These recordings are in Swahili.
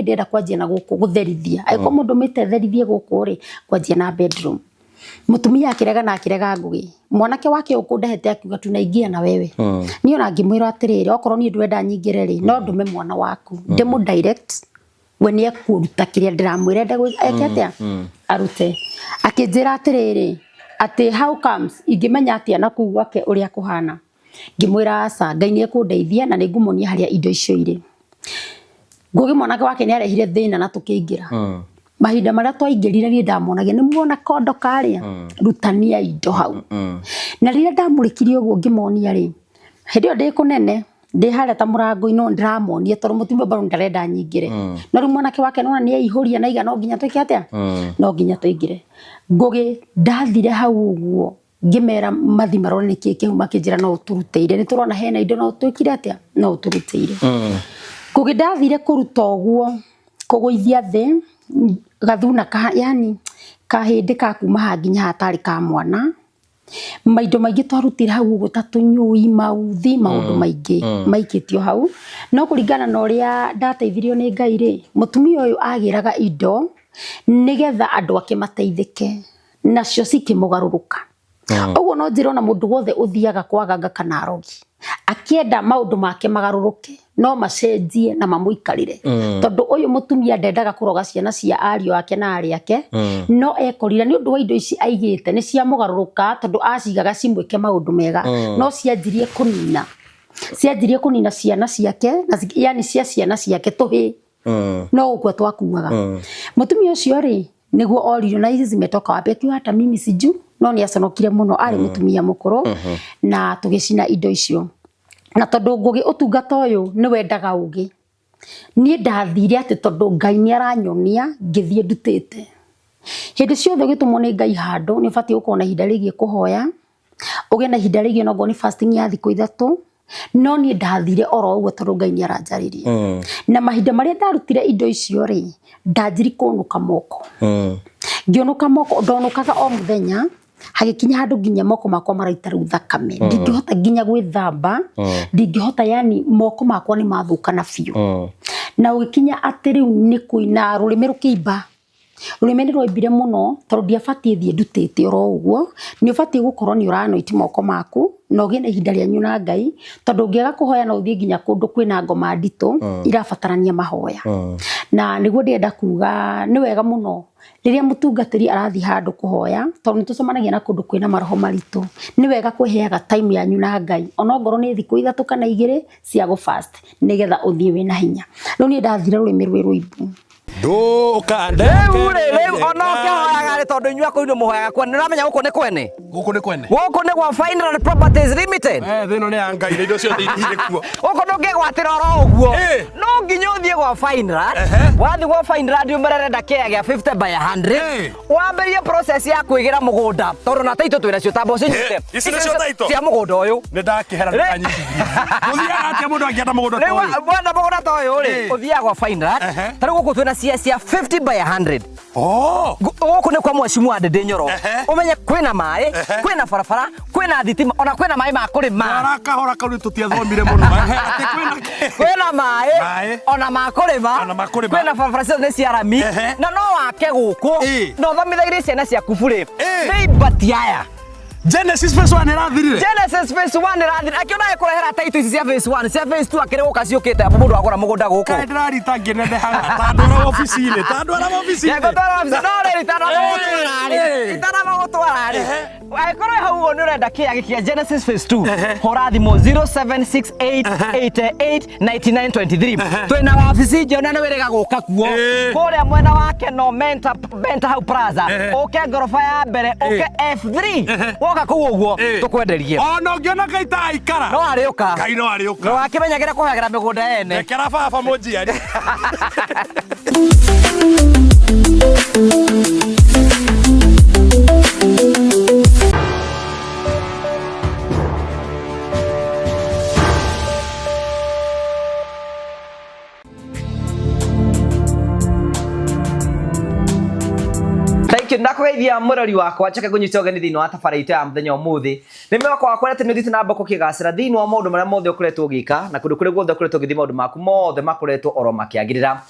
ndenda kwanjia na guku gutherithia aiko mundu metetherithie guku ri kwanjia na bedroom mutumia akirega na akirega ngugi mwanake wake ukundehete akiuga tunaingia na wewe ni ona ngimwira atiriri okorwo ni ndwenda nyingire ri no ndume mwana waku ndimu direct we ni akuruta kiria ndiramwire ndegwike atia arute akinjira atiriri ati how comes ingimenya atia na kuu gwake uria kuhana ngimwira aca Ngai ni ekundeithia na ni ngumunia haria indo icio iri ngugi mwanake wake ni arehire thina na tukiingira mahinda maria twaingirire ni ndamonagia ni muona kondo karia rutania indo hau na riria ndamurikirie uguo ngimonia ri hindi ndi kunene ndi haria ta murango ino ndiramonia tondu mutumia bado ndarenda nyingire na ri mwanake wake nona ni aihuria na iga no nginya twike atia no nginya tuingire ngugi ndathire hau uguo ngimera mathi marone niki kihuma kinjira no uturuteire ni turona hena indo no twikire atia no uturuteire ngugi ndathire kuruta uguo kuguithia thi gathuna yani kahindi ka kuma hanginya hatari ka mwana maindo maingi twarutira hau uguo ta tunyui mauthi maundu maingi maikitio hau no kuringana na uria ndateithirio ni Ngai ri mutumia uyu agiraga indo nigetha andu ake mateithike nacio cikimugaruruka uguo no njirona mundu wothe uthiaga kwaganga kana arogi akienda maundu make magaruruke no macenjie na mamuikarire tondu uyu mutumia ndendaga kuroga ciana cia ario ake na ari ake no ekorira ni undu wa indo ici aigite ni cia mugaruruka tondu acigaga cimwike maundu mega no cianjirie kunina ciana ciake na yani cia ciana ciake tuhi no uguo twakuaga mutumia ucio ri niguo oririo na hizi zimetoka wapi akiwa hata mimi siju no ni aconokire muno ari mutumia mukuru na tugicina indo icio na tondu ngugi utungata uyu ni wendaga ugi ni ndathire ati tondu Ngai ni aranyonia ngithie ndutite hindi ciothe gitumwo ni Ngai handu ni fati ukona hinda rigie kuhoya uge na hinda rigie no go ni fasting ya thiku 3 no ni ndathire oro uguo tondu Ngai ni aranjaririe na mahinda maria ndarutire indo icio ri ndanjiri kunuka moko ngionuka moko ndonukaga o muthenya hagikinya handu nginya moko makwa maraita ru thakame ndingihota nginya gwithamba ndingihota yani moko makwa ni mathuka na fiu na ugikinya ati riu ni kuina rurimi rukiimba rurimi ni rwaimbire muno tondu ndiabatie thie ndutite oro uguo ni ubatie gukorwo ni uranoiti moko maku no ugie na ihinda rianyu na Ngai tondu ungiaga kuhoya na uthie nginya kundu kwina ngoma ndito irabatarania mahoya na niguo ndienda kuga ni wega muno riria mutungatiri arathi handu kuhoya tondu tucemanagia na kundu kwina maroho maritu ni wega kweheaga time yanyu na Ngai ona ngoro ni thiku 3 kana 2 cia go fast nigetha uthie wina hinya no ni ndathire rurimi rwiimbu nduka rĩu ona ũkĩhoyaga rĩ tondu inyuĩ kũinwo mũhoyaga kwene nĩũramenya gũkũ nĩ kwene gũkũ nĩ gwa Fineland Properties Limited thĩno nĩ ya Ngai na indo ciothe irĩ kuo gũkũ ndũngĩgwatĩra oro ũguo no nginya ũthiĩ gwa Fineland wathiĩ gwa Fineland ũmererenda kĩaya gĩa 50 by 100 wambĩrĩrie process ya kwĩgĩra mũgũnda tondu na taitũ twĩnacio ta mboco nyite ici nĩcio taitũ cia mũgũnda ũyũ nĩ ndakĩhera nĩ kanyiti gũthiaga atĩa mũndũ angĩenda mũgũnda ta ũyũ mwenda mũgũnda ta ũyũ rĩ ũthiaga gwa Fineland ta rĩu gũkũ twĩna cia 50 by 100 gũkũ nĩ kwa mwecimu wa Ndĩndĩ Nyoro ũmenye kwĩna maĩ kwĩna barabara kwĩna thitima ona kwĩna maĩ ma kũrĩma arakahora kau nĩ tũtiathomire mũno kwĩna maĩ ona ma kũrĩma kwĩna barabara ciothe nĩ cia rami na no wake gũkũ na ũthomithagĩrie ciana ciaku burĩ nĩ ibati aya Genesis phase 1 irathirire Genesis phase 1 irathirire akiona ekurehera taito ici cia phase 1 cia phase 2 akire guka ciukite apo mundu agora mugunda guku kai ndirarita nginende haga tandora office-ini yego ndora no rita itana magutwara ri aikoro hau ni urenda kiagi kia Genesis phase 2 horathimo 0768889923 twina wabici njona ni wiriga guka kuo kuria mwena wake no Benta Hau Plaza uke ngorofa ya mbere uke F3 woka kuu uguo tukwenderie ona ungiona Ngai ta aikara no ariuka Ngai no ariuka no akimenyagira kuhagira migunda ene ekera baba munjiari ndakugeithia murori wakwa cheke kunyita ogeni thini wa tabarĩte ya muthenya umuthi ni mwako wakwa ati nithite na mbako kigacira thini wa maundu maria mothe ukoretwo ugika na kundu kuri guothe ukoretwo ugithi maundu maku mothe makoretwo oro makiagirira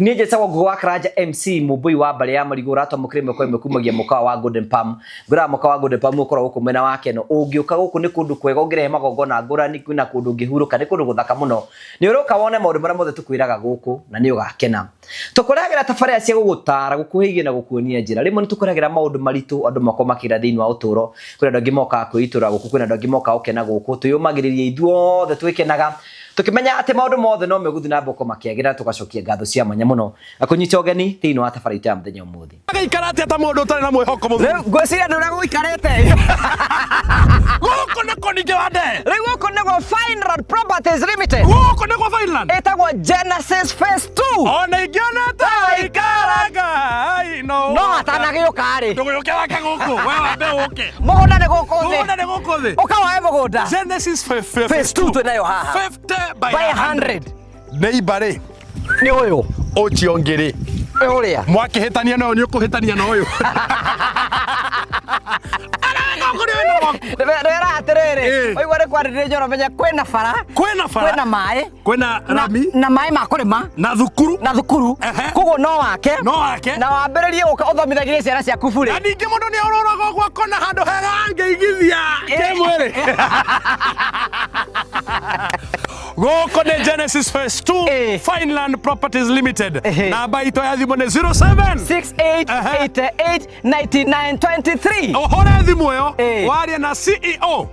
Niĩ njĩtagwo Ngũgũ wa Karanja MC mũmbui wa mbarĩ ya Marigũ ũratwa mũkĩrĩme kwa ĩmwe kumagia mũkawa wa Golden Palm. Ngũraga mũkawa wa Golden Palm ũkoragwo gũkũ mwena wa Keno. Ũngĩũka gũkũ nĩ kũndũ kwega ũngĩrehe magongona ngũrani, kwĩna kũndũ ũngĩhurũka, nĩ kũndũ gũthaka mũno. Nĩ ũroka wone maũndũ marĩa mothe tũkwĩraga gũkũ na nĩ ũgakena. Tũkũrehagĩra tabarĩra cia gũgũtara, gũkũhĩgia na gũkuonia njĩra. Rĩmwe nĩ tũkũrehagĩra maũndũ maritũ andũ makorwo makĩra thĩinĩ wa ũtũũro. Kwĩna andũ angĩ mokaga kwĩitũra gũkũ, kwĩna andũ angĩ mokaga gũkena gũkũ. Twĩyũmagĩrĩria ithuothe twĩkenaga. Tukimenya ati maundu mothe no meguthi na mboko makiagira tugacokia ngatho cia mwanya muno akunyita ogeni thiini wa tabarĩra ya muthenya ũmũthĩ. Agaikara ati ata mundu utari na mwihoko muthuri. Rĩu ngwĩciria nĩ ũrĩa gũikarĩte. Gũkũ nĩkũ ningĩ wande. Rĩu gũkũ nĩgwo Fineland Properties Limited. Gũkũ nĩgwo Fineland. Ĩtagwo Genesis Phase 2. Ona ingĩonete ikaraga. No atanagĩũka-rĩ. Ndũgĩũkĩra gũkũ. We wambe ũke. Mũgũnda nĩ gũkũ thĩ. Mũgũnda nĩ gũkũ thĩ. Ũka woe mũgũnda. Genesis Phase 2 twĩnayo haha. 50 by 100. Neighbor Nĩ ũyũ. Ũciongĩrĩ. Ũrĩa. Mwakĩhĩtania nayo nĩ ũkũhĩtania na ũyũ. Rĩra atĩrĩrĩ, waigua nĩ kwarĩrĩria njoro menye kwĩna bara, kwĩna maĩ, kwĩna rami na maĩ ma kũrĩma na thukuru. Koguo no wake na wambĩrĩrie gũka ũthomithagĩrie ciana ciaku burĩ. Na ningĩ mũndũ nĩ aũrũraga ũguo akona handũ hega angĩigithia kĩmwĩrĩ. Gũkũ nĩ Genesis Phase 2 Fineland Properties Limited. Namba itũ ya thimũ nĩ 0768889923. Ũhũre thimũ ĩyo warie na CEO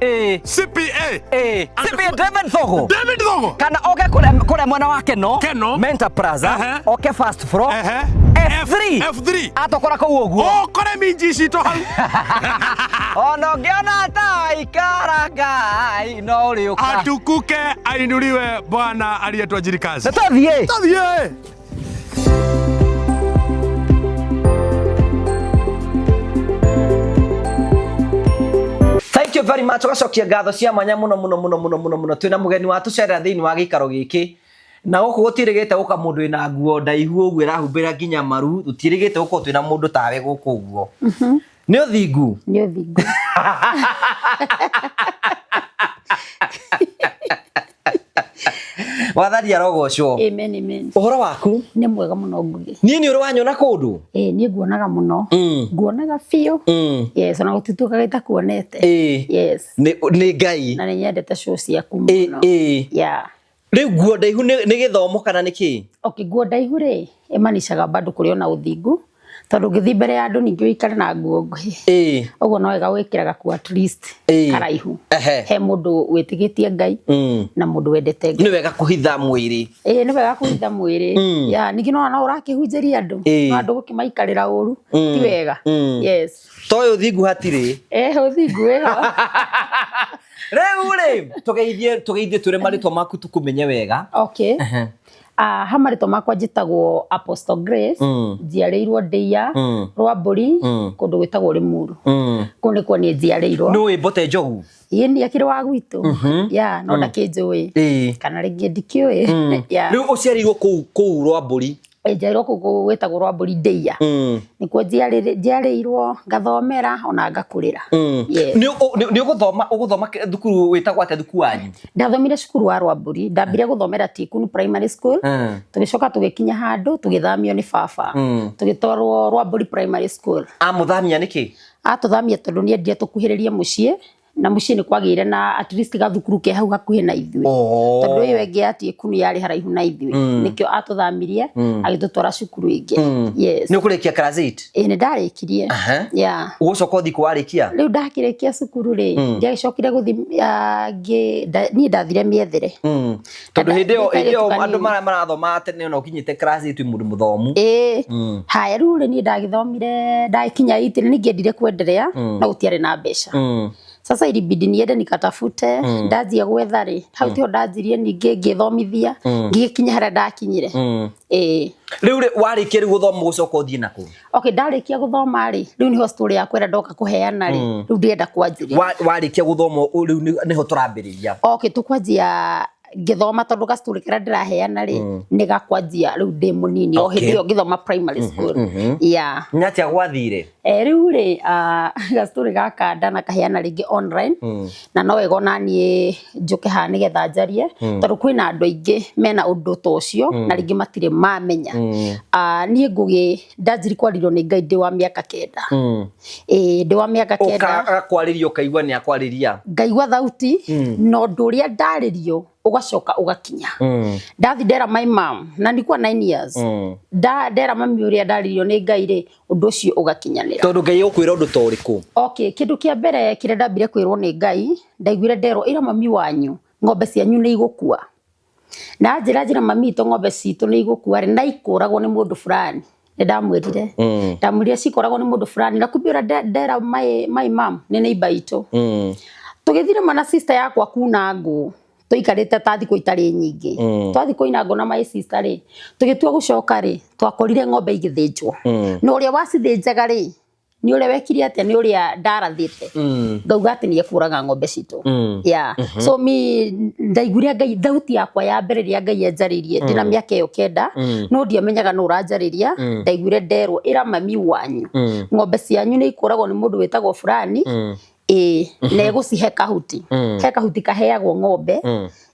CPA David Thogo. Kana oke kũrĩa mwena wa Keno Mentor Plaza, oke first floor F3 atokora kũu ũguo ũkore minji citũ hau. Ona ũngĩona ta ikaragai no ũrĩũka atukuke ainuriwe Bwana aliyetoa jirikazi. Tuthiĩ. Thank you very much. Tugacokia ngatho cia mwanya muno twina mugeni wa tucerera thiini wa gikaro giki. Na gũkũ gũtirĩgĩte gũka mũndũ wĩna nguo ndaihu ũguo ĩrahumbĩra nginya maru, tũtirĩgĩte gũkorwo twĩna mũndũ tawe gũkũ ũguo. Nĩ ũthingu. Wathari arogocwo. Amen. Ũhoro waku? Nĩ mwega mũno Ngugi. Niĩ nĩ ũrĩ wanyona kũndũ? Niĩ nguonaga mũno. Nguonaga biũ. Yes, ona gũtituĩkaga itakuonete. Yes. Nĩ Ngai. Na nĩ nyendete show ciaku mũno. Yeah. Rĩu nguo ndaihu nĩ gĩthomo kana nĩ kĩ? Okay, nguo ndaihu rĩ ĩmanicaga bado kũrĩ ona ũthingu. Tondũ ngĩthiĩ mbere ya andũ ningĩ ũikare na nguo nguhĩ. Ũguo no wega gwĩkĩra gakuo at least karaihu. He mũndũ wĩtĩgĩtie Ngai na mũndũ wendete Ngai. Nĩ wega kũhitha mwĩrĩ. Nĩ wega kũhitha mwĩrĩ. Ya ningĩ no ũrakĩhunjĩria andũ. No andũ gũkĩmaikarĩra ũru. Ti wega. Yes. Toĩ ũthingu hatirĩ. Ũthingu wega. Rĩu rĩ tũgeithie tũrĩ marĩtwa maku tũkũmenye wega. Okay. Ha marĩtwa makwa njĩtagwo Apostle Grace, njiarĩirwo Ndĩia, Rwambũri, kũndũ gwĩtagwo Rĩmuru. Kũu nĩkuo niĩ njiarĩirwo. Nĩũĩ Mbote Njogu? Ĩĩ akĩrĩ wa gwitũ. Ya no ndakĩnjũĩ. Kana rĩngĩ ndikĩũĩ. Rĩu ũciarĩirwo kũu Rwambũri? Njiarĩirwo kũu gwĩtagwo Rwambũri Ndĩia. Nĩkuo njiarĩirwo ngathomera ona ngakũrĩra. Nĩ ũgũthoma thukuru wĩtagwo atĩa thukuru wanyu? Ndathomire cukuru wa Rwambũri, ndambire gũthomera Tikunu Primary School. Tũgĩcoka tũgĩkinya handũ tũgĩthamio nĩ baba. Tũgĩtwarwo Rwambũri Primary School. Amũthamia nĩkĩ? Atũthamia tondũ nĩ endire tũkuhĩrĩrie mũciĩ. Na mũciĩ nĩ kwagĩire na at least gathukuru ke hau hakuhĩ na ithuĩ. Tondũ ĩyo ĩngĩ ya Tikunu yarĩ haraihu na ithuĩ. Nĩkĩo atũthamirie agĩtũtwara cukuru ĩngĩ. Yes. Nĩ ũkũrĩkia class 8? Nĩ ndarĩkirie. Ũgũcoka ũthiĩ warĩkia? Rĩu ndakĩrĩkia cukuru rĩ ndiagĩcokire gũthiĩ niĩ ndathire mĩethere. Tondũ hĩndĩ ĩyo andũ marathoma tene ona ũkinyĩte class 8 mũndũ mũthomu. Haya rĩu niĩ ndagĩthomire ndakinya 8 nĩ ngĩendire kwenderea na gũtiarĩ na mbeca. Sasa ilibidi niende nikatafute ndazia gwetha rĩ hau tiho ndazirie ningĩ ngĩthomithia ngĩkinya harĩa ndakinyire. Rĩu warĩkia gũthoma gũcoka ũthiĩ nakũ? Okay, ndarĩkia gũthoma rĩ rĩu nĩho story yakwa ĩrĩa ndoka kũheana rĩ rĩu ndĩrenda kwanjĩrĩria. Warĩkia gũthoma rĩu nĩho tũrambĩrĩria. Okay, tũkwanjia ngithoma tondu ga story kira ndiraheana ri ni gakwanjia riu ndi munini o hindi yo ngithoma primary school nyatia gwathire riu ri ga story gaka ndana kaheana ringi online na no wega nani njuke ha ni getha njarie tondu kwina andu aingi mena undu ta ucio na ringi matire mamenya nie ngugi ndanjiri kwarirwo ni Ngai ndi wa miaka 9 ndi wa miaka 9 akakwaririo kaigwa ni akwariria ngaigwa thauti no ndu ria ndaririo ugacoka ugakinya ndathi ndera my mom na ndikuwa 9 years ndera mami uria ndaririo ni Ngai ri undu ucio ugakinyanira tondu Ngai ukwira undu toriku kindu kia mbere kire ndambire kwirwo ni Ngai ndaiguire ndero ira mami wanyu ng'ombe cianyu ni igukua na njira mami to ng'ombe citu ni igukua ri na ikuragwo ni mundu fulani ndamwirire ndamwirire cikoragwo ni mundu fulani na kumbira ndera my mom ni neighbor itu tugithire mana sister yakwa kuna ngu tuikarite ta thiko itari nyingi twathi koina ngo na my sister ri tugitua gucoka ri twakorire ng'ombe igithinjwo no uria wacithinjaga ri ni uria wekire atia ni uria ndarathite ngauga ati ni ekuraga ng'ombe citu so mi ndaiguria Ngai thauti yakwa ya mbere ria Ngai enjaririe ndina miaka iyo 9 no ndiamenyaga no uranjariria ndaiguire nderwo ira mami wanyu ng'ombe cianyu ni ikuragwo ni mundu wetagwo fulani na gucihe kahuti he kahuti kaheagwo ng'ombe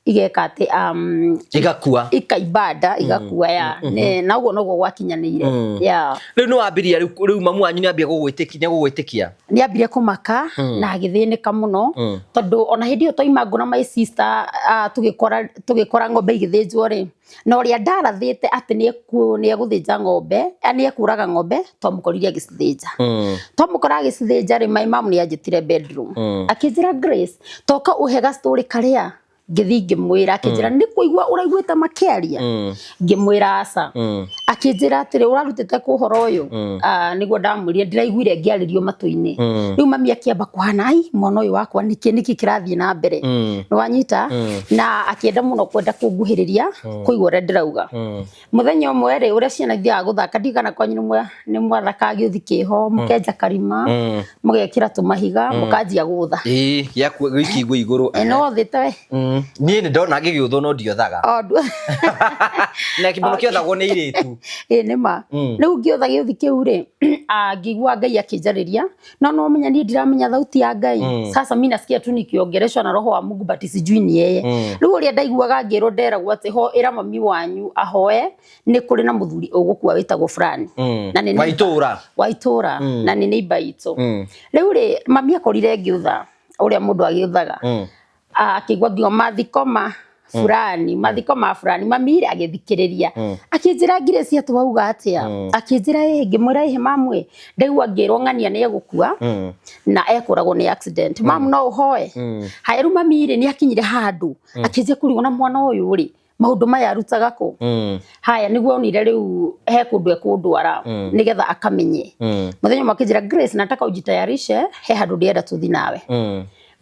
igeka ati igakua ikaibada igakua na ugo no gwakinyanire riu no ambiria riu mamu wanyu ni ambia gugwitikia ni ambiria kumaka na agithinika muno tondu ona hindi yo toima ngo na my sister tugikora ng'ombe igithinjwo ri no ria ndarathite ati ni eguthinja ng'ombe ni ekuraga ng'ombe twamukoririe agicithinja twamukora agicithinja ri my mom ni anjitire bedroom akinjira Grace toka uhega story karia ngithi ngimwira akinjira ni kuigwa uraiguite makiaria ngimwira aca akinjira atiri urarutite ku horo uyu niguo ndamwirie ndiraiguire ngiaririo matu-ini riu mami akiamba kuhana ai mwana uyu wakwa niki kirathie na mbere ni wanyita na akienda muno kwenda kunguhiriria kuigwa uria ndirauga muthenya umwe ri uria ciana ithiaga guthaka ndigana kwanyu ni mwathaka giuthi kiho mukenja karima mugekira tumahiga mukanjia gutha ya gwikigwo iguru no thite ni ndona ngigiutho no ndiothaga na kibono kiothagwo ni iritu nima riu ngiotha giuthi kiu ri ngigwa Ngai akinjariria no menya ni ndiramenya thauti ya Ngai sasa mimi nasikia tu nikiongereshwa na roho wa Mungu but sijui ni yeye riu uria ndaiguaga ngirwo nderagwo ati ho ira mami wanyu ahoe ni kuri na muthuri ugukua witagwo fulani na ni waitura na ni neighbor itu riu ri mami akorire ngiutha uria mundu agiuthaga akigwa ngio mathikoma fulani mathikoma fulani mami agithikiriria akinjira Grace atu wauga atia akinjira ngimwira mamwe ndaigua ngirwo ng'ania ni egukua na ekuragwo ni accident mamu no uhoe hairu mami ni akinyire handu akinjira kurigwo na mwana uyu ri maundu maya arutaga ku haya niguo onire riu he kundu ekundwara nigetha akamenye muthenya makinjira Grace nataka ujitayarishe he handu ndienda tuthi nawe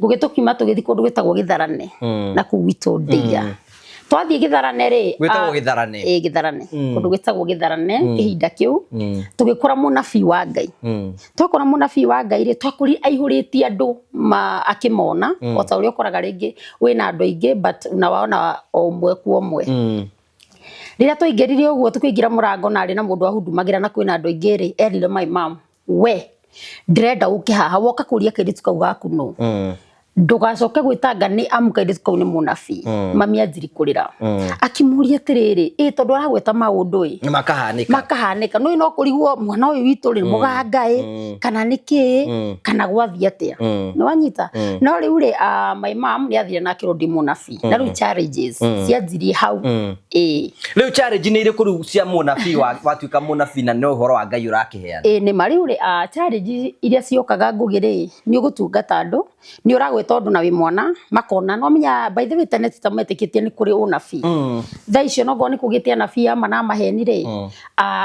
ngugitukima tugithi kundu gwitagwo Githarane na kugwito ndia twathie Githarane ri gwitagwo Githarane Githarane kundu gwitagwo Githarane kihinda kiu tugikora munabii wa Ngai twakora munabii wa Ngai ri twakuri aihuritie andu akimona ota uria ukoraga ringi wina andu aingi but unawaona omwe ku omwe riria twaingirire uguo tukiingira murango na ari na mundu ahundumagira na kwina andu aingi ri erire my mom we ndrenda uke haha woka kuria kiritu kau gaku no ndugacoke gwitanga ni amukairithu kau ni munabii mami anjiri kurira akimuria atiriri tondu aragweta maundu makahanika no kurigwo mwana uyu witu ri mugangae kana niki kana gwathie atia ni wanyita no riu ri my mom ni athire na kirundi munabii na riu challenges cianjirie hau riu challenge ni iriku riu cia munabii watuika munabii na no horo wa Ngai urakiheana ni mariu ri challenge iria ciokaga ngugiri ni ugutungata andu ni uragweta tondu na wi mwana makona no menya by the way internet tametikitie ni kuri unabii tha icio no go ni kugitia nabii ama na maheni ri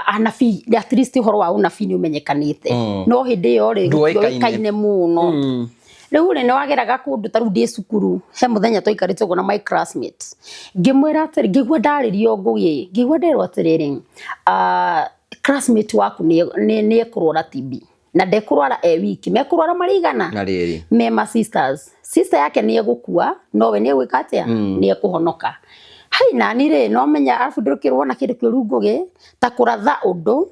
anabii at least horo wa unabii ni umenyekanite no hindi yo ri kaine muno riu ni wageraga kundu taru ndi cukuru he muthenya twikarite go na my classmates ngimwira atiri ngigwa ndaririo ngugi ngigwa nderwo atiriri classmate waku ni ekurora TB na ndekurwara wiki mekurwara marigana na riri me ma sister yake ni egukua no we ni egwika atia ni ekuhonoka hai nani ri no menya afu ndurukirwo na kindu kiuru ngugi ta kuratha undu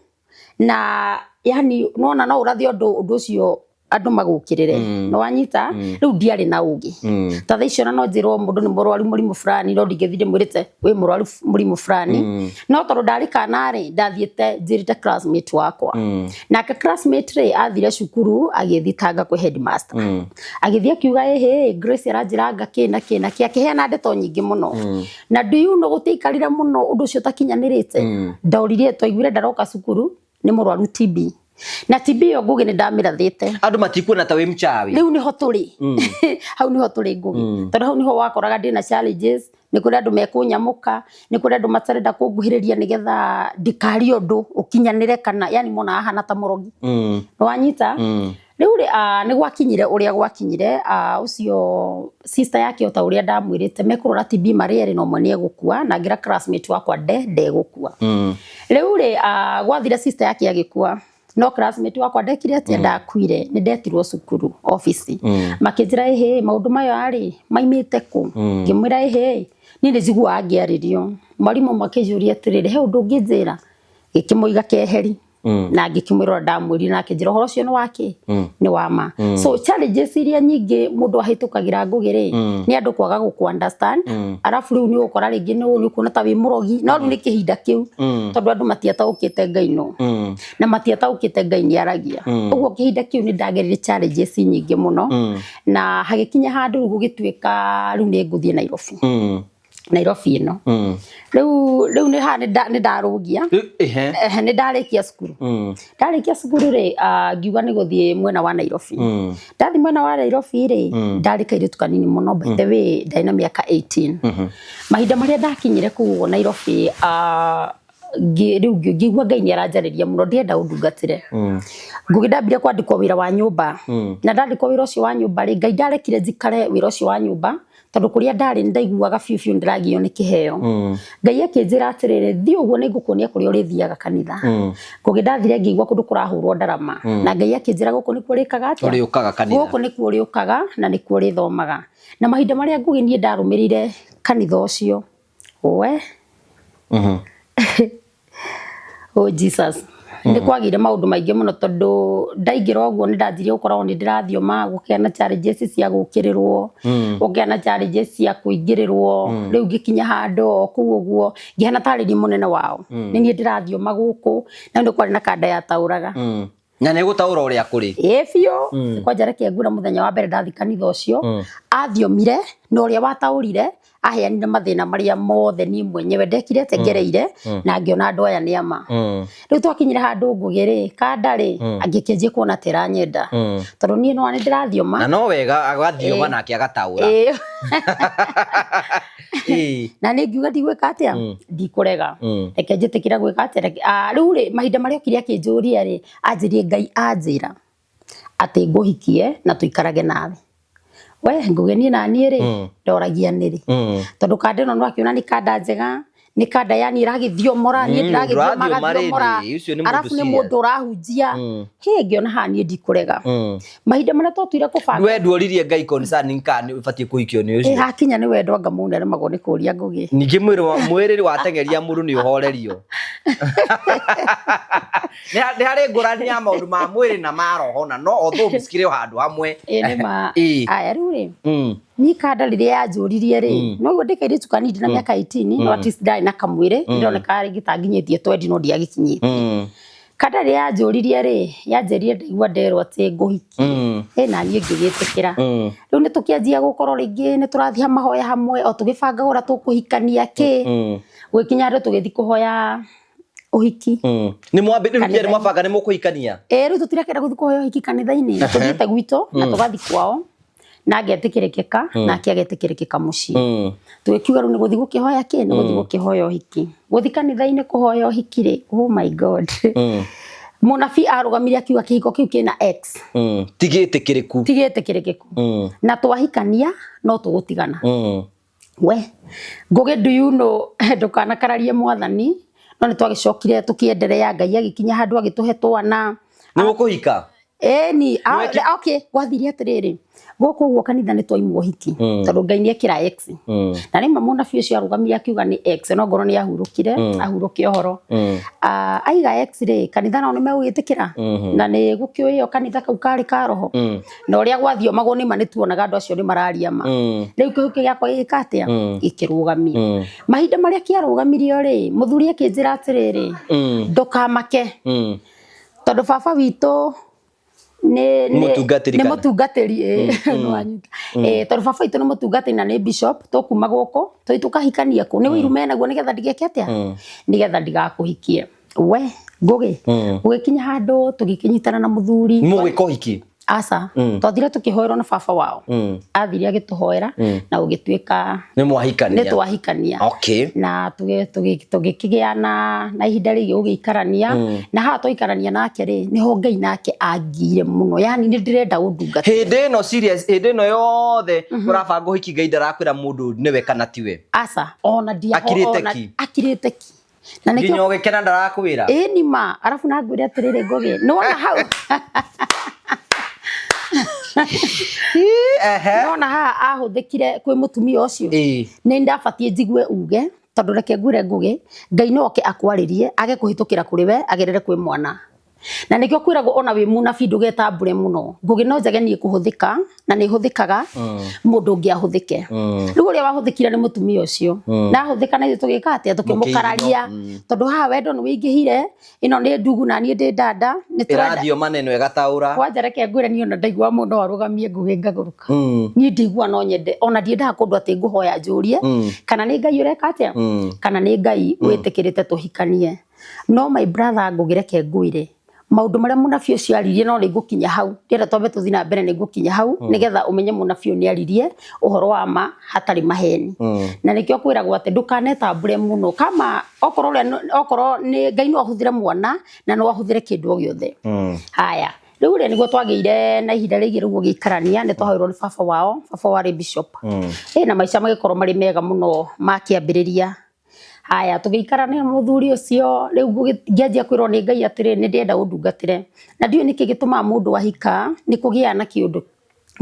na yani nona no urathi undu ucio andu magukirire no wanyita riu ndiari na ugi ta thaicio no njirwo mundu ni murwaru murimu fulani no ndingethire mwirite wi murwaru murimu fulani no tondu ndari kana ri ndathiete njirite classmate wakwa nake classmate ri athire cukuru agithitanga kwi headmaster agithia kiuga ehe Grace aranjiranga kina akiheana ndeto nyingi muno na do you know gutiikarire muno undu ucio takinyanirite ndauririe twaiguire ndaroka cukuru ni murwaru TB na TB yo ngugi ni ndamirathite andu matikuona ta wi mchawi riu niho turi hau niho turi ngugi tondu hau niho wakoraga ndina challenges ni kuri andu mekunyamuka ni kuri andu matarenda kunguhiriria nigetha ndikari undu ukinyanire kana yani mona ahana ta murogi no wanyita riu ni gwakinyire uria gwakinyire ucio sister yake ota uria ndamwirite mekurora TB mariere no mwe ni egukua na ngira classmate wakwa ndegukua riu gwathira sister yake agikua no classmate wakwa ndekire atia ndakuire ni ndetirwo cukuru office makinjira ehe maundu mayo ari maimite ku ngimwira ehe ni njigua angiaririo mwarimu makijuria atirire he undu nginjira gikimoiga keheri na ngikimwira ndamwiri na kinjira horo cio ni wake ni wama so challenges iria nyingi mundu ahitukagira ngugire ni andu kwaga guku understand arafu riu ni ukora ringi ni kuona ta wi murogi no riu ni kihinda kiu tondu andu matiataukite Ngai no na matiataukite Ngai ni aragia uguo kihinda kiu ni ndagerire challenges nyingi muno na hagikinya handu gugituika riu ni nguthie Nairobi ino riu ni ha ni ndarugia ni ndarikia cukuru ri ngiuga ni guthie mwena wa Nairobi ndathi mwena wa Nairobi ri ndarikaire tukanini muno by the way ndaina miaka 18 mahinda maria ndakinyire ku Nairobi riu ngigua Ngai ni aranjariria muno ndienda undungatire ngugi ndambire kwandikwo wira wa nyumba na ndandikwo wira ucio wa nyumba ri Ngai ndarekire njikare wira ucio wa nyumba tondu kuria ndari ndaiguaga fiu ndiragio ni kiheo Ngai akinjira atirire thi uguo ni ngukuonia kuria urithiaga kanitha ngugi ndathire ngigua kundu kurahurwo ndarama na Ngai akinjira guku ni kurikaga atia uriukaga kanitha guku ni kuriukaga na ni kurithomaga na mahinda maria ngugi nie ndarumirire kanitha ucio we oh Jesus ni kwagire maundu maingi muno tondu ndaingira uguo ni ndanjirie gukorwo ni ndirathioma gukiana challenges cia gukirirwo gukiana challenges cia kuingirirwo riu ngikinya handu ku uguo ngihana tariri munene wao ni nie ndirathioma guku na ndio kwari na kanda ya tauraga na ne gutaura uria kuri bio kwanja reke ngura muthenya wa mbere ndathi kanitha ucio athiomire no uria wataurire aheanire mathina maria mothe ni mwenyewe ndekire tengereire na ngiona andu aya ni ama riu twakinyire handu ngugire kandari angikenjie kuona tera nyenda tondu nie no ani ndirathioma na no wega agathioma nake agataura na ni ngiuga ndigwika atia ndikurega reke njitikira gwika atia riu mahinda maria kiria kinjuria ri anjirie Ngai anjira ati nguhikie na tuikarage nawe we ngugenie na nie ri ndoragia niri tondu kanda no akiona ni kanda njega ni kanda yani iragithiomora nie ndiragithiomora arafu ni mundu urahunjia he ngiona ha nie ndikurega mahinda maria twatuire kubanga we ndworirie Ngai concerning kan ubatie kuhikio ni ucio hakinya ni wendo anga munene mago ni kuria ngugi ningi mwiriri watengeria muru ni uhorerio ni hari ngurani ya maundu ma mwiri na ma roho na no otho msikire handu hamwe ni ma aya riu ri ni kanda riria yanjuririe ri no go ndikaire tukani ndina miaka 18 no at least ndai na kamwire ndoneka ri gitanginyitie 20 no ndiagikinyitie kanda riria yanjuririe ri yanjerie ndaigua nderwo ati nguhiki na nie ngigitikira riu ni tukianjia gukorwo ringi ni turathia mahoya hamwe o tugibanga ura tukuhikania ki gwikinya ri tugithi kuhoya uhiki ni mwambiririe ni mwabanga ni mukuhikania riu tutirakira guthi kuhoya uhiki kanitha-ini tuthite gwito na tugathi kwao na ngetikirikika na kiagetikirikika mucii tukiuga riu ni guthi gukihoya ki ni guthi gukihoya uhiki guthi kanitha-ini kuhoya uhiki ri oh my god munabii arugamire akiuga kihiko kiu kina X tigitikiriku na twahikania no tugutigana we ngugi do you know ndukana kararie mwathani no ni twagicokire tukiendelea Ngai agikinya handu agituhe twana ni mukuhika ni okay gwathiria atiriri goko guo kanitha ni twaimwo hiki tondu Ngai ni ekira X na rima mona bio cio arugamia akiuga ni X no ngoro ni ahurukire ahuruke ohoro aiga X ri kanitha no ni megugitikira na ni gukioyo kanitha kau kari ka roho na uria gwathio magoni mani tuonaga andu acio ni mararia ma riu kihuki giakwa gikatia ikirugamia mahinda maria kiarugamirio ri muthuri akinjira atiriri ndukamake tondu baba witu ni mutungatiri no anyita tondu baba witu ni mutungatiri na ni bishop tukuma goko tukahikania ku ni wiru mena guo nigetha ndigeke atia nigetha ndigakuhikie we ngugi ugikinya handu tugikinyitana na muthuri mugikohiki asa twathire tukihoerwo na baba wao athire agituhoera na ugituika ni mwahikania ni twahikania okay na tugikigiana na ihinda rigi ugiikarania na ha twikarania nake ri niho Ngai nake angire muno yani ni ndirenda undungata hindi no serious hindi no yothe urabanga uhiki Ngai ndarakwira mundu niwe kana tiwe asa ona dia akirite ki na nikyo nginyo gikena ndarakwira ni ma arafu na ngwire atirire ngoge nona hau nona ha ahuthikire kwi mutumia ucio ni ndabatie njigue uge tondu reke ngwire ngugi Ngai no oke akwaririe age kuhitukira kuri we agerere kwi mwana na nikyo kwiragwo ona wi munabii ndugetambure muno ngugi no njage nie kuhuthika na ni huthikaga mundu ngi ahuthike riu uria wahuthikira ni mutumia ucio na ahuthika na tugika atia tukimukararia tondu ha wendo ni wingihire ino ni ndugu na nie ndi dada ni radio maneno egataura kwanja reke ngwire ni ona ndaigua mundu arugamie ngugi ngaguruka ni ndigua no nyende ona ndiendaga kundu ati nguhoya njurie kana ni Ngai ureka atia kana ni Ngai witikirite tuhikanie no my brother ngugireke ngwire maundu maria munabii ucio aririe no rigukinya hau ndira twambe tuthi na mbere nigukinya hau nigetha umenye munabii ni aririe uhoro wa ma hatari maheni na nikyo kwiragwo ati ndukanetambure muno kama okoro ni Ngai no ahuthire mwana na no ahuthire kindu giothe haya riu ri niguo twageire na ihinda rigi riu gikarania ni twahoirwo ni baba wao baba wari bishop na maisha magikorwo mari mega muno makiambiriria haya tugiikarana na muthuri ucio riu ngianjia kwirwo ni Ngai atire ni ndienda undungatire na ndio niki gituma mundu wahika ni kugia na kiundu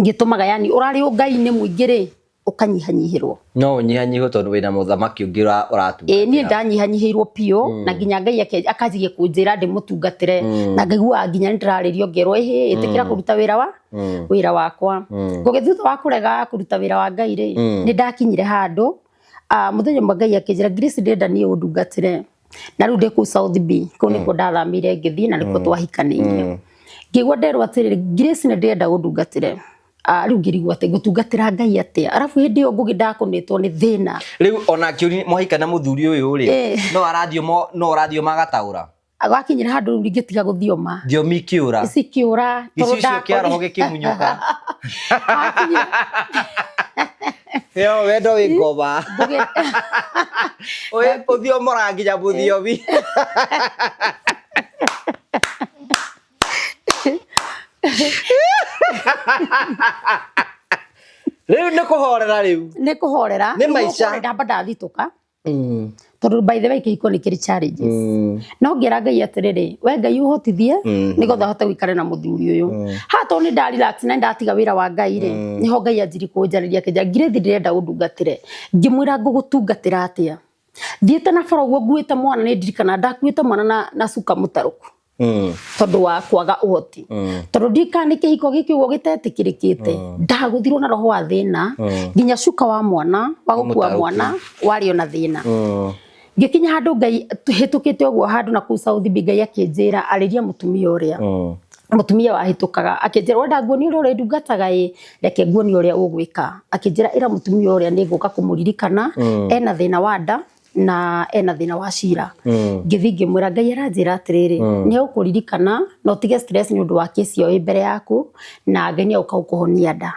ngitumaga yani urari Ngai ni muingire ukanyihanyihirwo no unyihanyihwo tondu wina muthamaki ungi uratu ni ndanyihanyihirwo pio na nginya Ngai akajigie kunjira ndi mutungatire na ngaigua nginya ndiraririo ngerwo itikira kuruta wira wakwa ngugithutha wa kurega kuruta wira wa Ngai ri ni ndakinyire handu muthenya Ngai akinjira Grace ndenda ni undungatire na riu ndi ku South B ko niko ndathamire ngithi na niko twahikaniire ngigwa nderwo atiri Grace ndenda undungatire riu ngirigwa ati gutungatira Ngai atia arafu hindi yo ngugi ndakunitwo ni thina riu ona kiuri mwahika na muthuri uyu ri no radio magataura agakinyira handu riu ngitiga guthioma thiomi kiura icio kia roho gikimunyuka yo wendo wi ngoma oye uthiomo ranginya muthiomi riu ni kuhorera ni maisha ndamba ndathituka tondu by the way kihiko ni kiri challenges no ngira Ngai atiriri we Ngai uhotithie nigetha hote gwikara na muthuri uyu hato ni nda relax na ndatiga wira wa Ngai ri niho Ngai anjiri kunjariria kija Grace ndirenda undungatire ngimwira ngugutungatira atia thiete na foro guo nguite mwana ni ndirikana ndakuite mwana na suka mutaruku tondu wa kwaga uhoti tondu ndikani kihiko giki ugo gitetikirikite ndaguthirwo na roho wa thina nginya cuka wa mwana wa gukua mwana wario na thina ngikinya handu Ngai tuhitukite uguo handu na ku South B Ngai akinjira ariria mutumia uria mutumia wahitukaga akinjira wenda nguoni uria urendungataga reke nguoni uria ugwika akinjira ira mutumia uria ni nguka kumuririkana ena thina wa nda na ena thina wa cira ngithi ngimwira Ngai aranjira atiriri ni ukuririkana no tige stress ni undu wa kesi yo mbere yaku na Ngai ni ukuhonia nda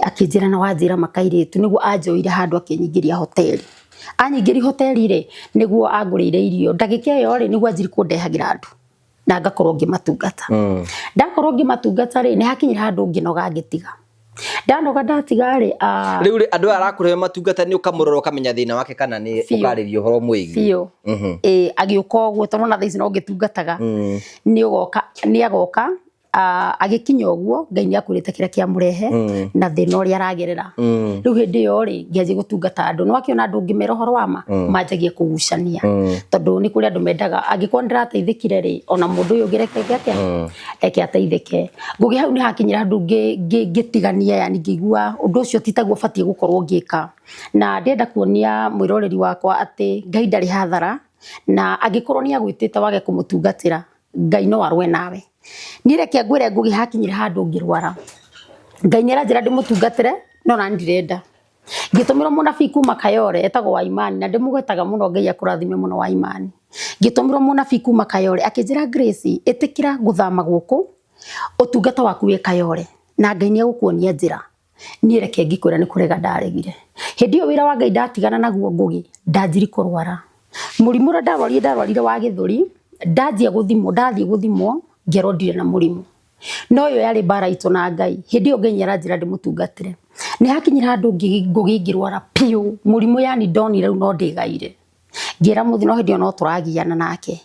akinjira na wanjira makairitu niguo anjoire handu akinyingiria hoteli anyingiri hoteli ri niguo angurire irio ndagika yo ri niguo anjiri kundehagira andu na ngakorwo ngimatungata ndakorwo ngimatungata ri ni hakinyira handu nginoga ngitiga ndanoga ndatiga ri riu ri andu arakurehe matungata ni ukamurora ukamenya thina wake kana ni ukaririo horo mwigi fio agiuka uguo tondu na thaici no ngitungataga ni agoka agikinya uguo Ngai ni akurite kira kia murehe na thina uria aragerera riu hindi yo ri ngianjia gutungata andu no akiona andu ngimera horo wama manjagia kugucania tondu ni kuri andu mendaga angikorwo ndirateithikire ri ona mundu uyu ngireke atia eke ateithike ngugi hau ni hakinyira andu ngitigania yani ngigua undu ucio titaguo batie gukorwo ngika na ndenda kuonia mwiroreri wakwa ati Ngai ndari hathara na angikorwo ni agwitite wage kumutungatira Ngai no arwe nawe ni reke ngwire ngugi hakinyira handu ngirwara Ngai ni aranjira ndimutungatire no na ndirenda ngitumirwo munabii kuma Kayole etagwo wa imani na ndimugwetaga muno Ngai akurathime muno wa imani ngitumirwo munabii kuma Kayole akinjira Grace itikira guthama guku utungata waku wi Kayole na Ngai ni agukuonia njira ni reke ngikwira ni kurega ndaregire hindi yo wira wa Ngai ndatigana naguo ngugi ndanjiri kurwara murimu ra ndarwarire wa githuri ndanjia guthimwo ndathie guthimwo ngero ndire na murimu no yo yari bara itu na Ngai hindi yo Ngai nyaranjira ndimutungatire ni hakinyira handu ngugi ngirwara piu murimu yani ndonire no ndigaire ngira muthino hindi no turagiana nake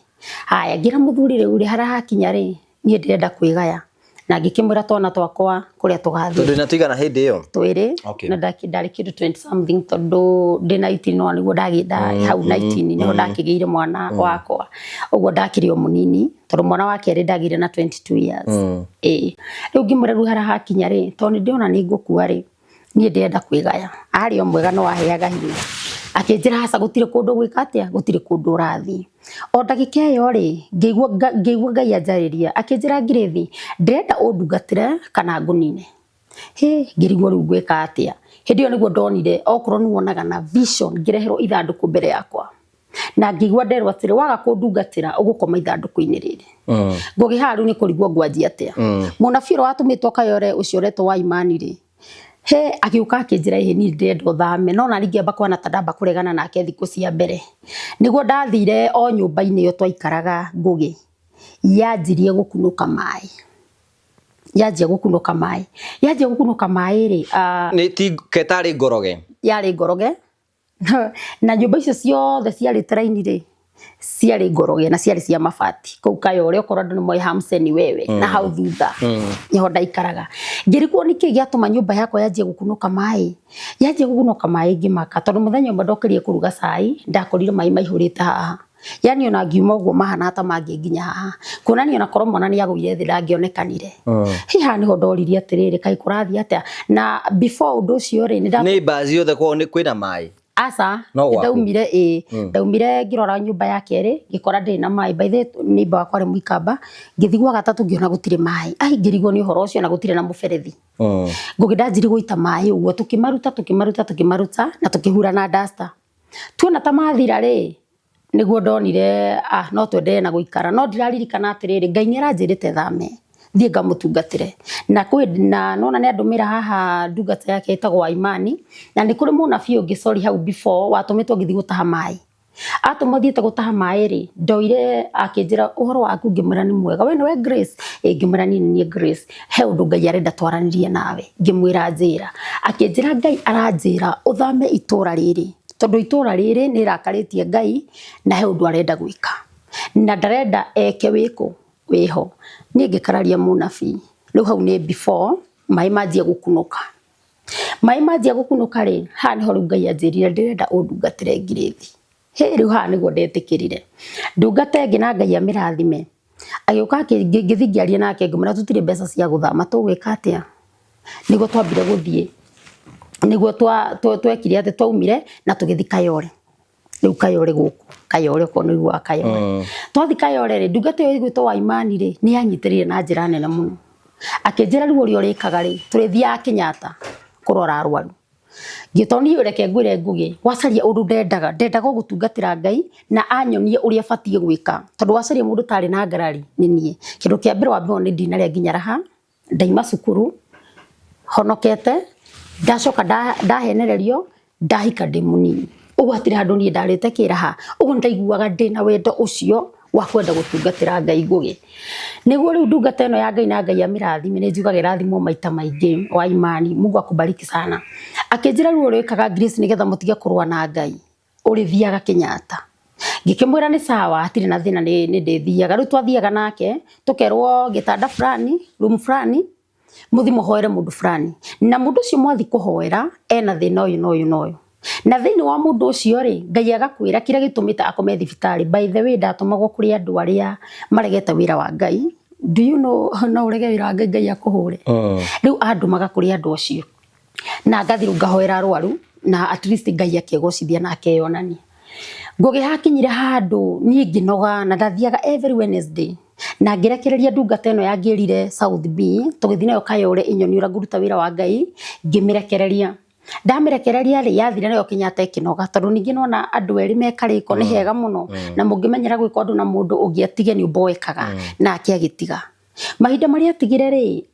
haya ngira muthuri riu ri hara hakinya ri ni ndirenda kwigaya na ngikimwira twana twakwa kuria tugathie tondu na tuigana hindi iyo twiri na ndari kindu 20 something tondu ndina 18 no niguo ndaginda hau 19 niho ndakigeire mwana wakwa uguo ndakirio munini tondu mwana wake ri ndagire na 22 years riu ngimwira ru hara hakinya ri tondu ndiona ni ngukua ri ni ndirenda kwigaya ari o mwega no aheaga hinya akinjira hasa gutire kundu gwika atia gutire kundu urathi o ndagika yo ri ngigua Ngai anjariria akinjira Grace ndirenda undungatire kana ngunine ngirigwo riu gwika atia hindi yo niguo ndonire okorwo ni wonaga na vision ngireherwo ithanduku mbere yakwa na ngigua nderwo atiri waga kundungatira ugukoma ithanduku-ini riri ngugi haru ni kurigwo ngwanjia atia munabii watumitwo Kayole ucio retwo wa imani ri akiuka akinjira ni ndendo thame no na ringi amba kwana tandamba kuregana nake thiku cia mbere niguo ndathire o nyumba-ini yo twaikaraga ngugi yanjirie gukunuka mai yanjia gukunuka mai ri ni ti ketari ngoroge yari ngoroge na nyumba icio ciothe ciari traini ri ciari ngoroge na ciari cia mabati kuu Kayole okorwo andu ni moi Hamseni wewe na hau thutha niho ndaikaraga ngirikwo niki giatuma nyumba yakwa yanjie gukunuka mai ngimaka tondu muthenya umwe ndokirie kuruga cai ndakorire mai maihurite haha yani ona ngiuma uguo mahana ta manginginya haha kuonania ona korwo mwana ni agwire thi ndangionekanire hiha niho ndoririe atiriri kai kurathia atia na before undu ucio ri ni bazi yothe kwa ni kwina mai asa ndaumire ngirora nyumba yake ri ngikora ndi na mai by the neighbor wakwa ri Muikamba ngithigwa gatatu ngiona gutire mai ngirigwo ni horo ucio na gutire na muberethi ngugi ndanjiri guita mai uguo tukimaruta na tukihura na duster tuona ta mathira ri niguo ndonire no twende na guikara no ndiraririkana atiriri Ngai ni aranjirite thame thie ngamutungatire na nona ni andumira haha ndungata yake etagwo wa imani na ni kuri munabii ungi sorry hau before watumitwo ngithi gutaha mai atumothiete gutaha mai ri ndoire akinjira uhoro waku ngimwira ni mwega we no Grace ngimwira ni Grace he undu Ngai arenda twaranirie nawe ngimwira njira akinjira Ngai aranjira uthame itura riri tondu itura riri ni rakaritie Ngai na he undu arenda gwika na ndarenda eke wiko weho ni ngikararia munabii riu hau ni before mai manjia gukunuka ri ha ni ho Ngai anjirire ndirenda undungatire Grace riu ha niguo ndetikirire ndungate ngi na Ngai amirathime agiuka ngithi ngiaria nake ngimwira tutire mbeca cia guthama tugwika atia niguo twambire guthie niguo twekire ati twaumire na tugithi Kayole riu Kayole guku Kayole ko ni gwa Kayole twathi Kayole ri ndungate yo igwitwo wa imani ri ni anyitirire na njira nene muno akinjira riu uri urikaga ri turithia Kenyatta kurora arwaru gitoni ureke ngwire ngugi wacaria undu ndendaga gutungatira Ngai na anyonie uria batie gwika tondu wacaria mundu tari na ngarari ni nie kindu kia mbere wa mbere ni ndinare nginya raha ndaima cukuru honokete ndacoka ndahenererio ndahika ndi munini ugwatire handu nie ndarite kiraha uguo ndaiguaga ndina wendo ucio wa kwenda gutungatira Ngai ngugi niguo riu ndungata ino ya Ngai na Ngai amirathime ni njugaga irathimo maita maingi wa imani Mungu akubariki sana akinjira riu urikaga Grace nigetha mutige kurwa na Ngai urithiaga Kenyatta ngikimwira ni sawa atire na thina ni ndithiaga riu twathiaga nake tukerwo gitanda fulani room fulani muthi muhoere mundu fulani na mundu ucio mwathi kuhoera ena thina uyu noyu na thini wa mundu ucio ri Ngai agakwira kire gitumite akome thibitari. By the way ndatumagwo kuri andu aria maregeta wira wa Ngai. Do you know no urege wira wa Ngai akuhure riu andumaga kuri andu ucio na ngathi ngahoera arwaru na at least Ngai akegocithia na akeyonania. Ngugihakinyire handu nie nginoga na ndathiaga every Wednesday na ngirekereria ndungata eno yangirire South B tugithina yo Kayole inyoni uraguruta wira wa Ngai ngimirekereria. Ndamirekereria ri yathire nayo Kenyatta ikinoga tondu ningi nona andu eri mekariko ni hega muno na mungimenyera gwika undu na mundu ungiatige ni umboekaga na akiagitiga. Mahinda maria atigire ri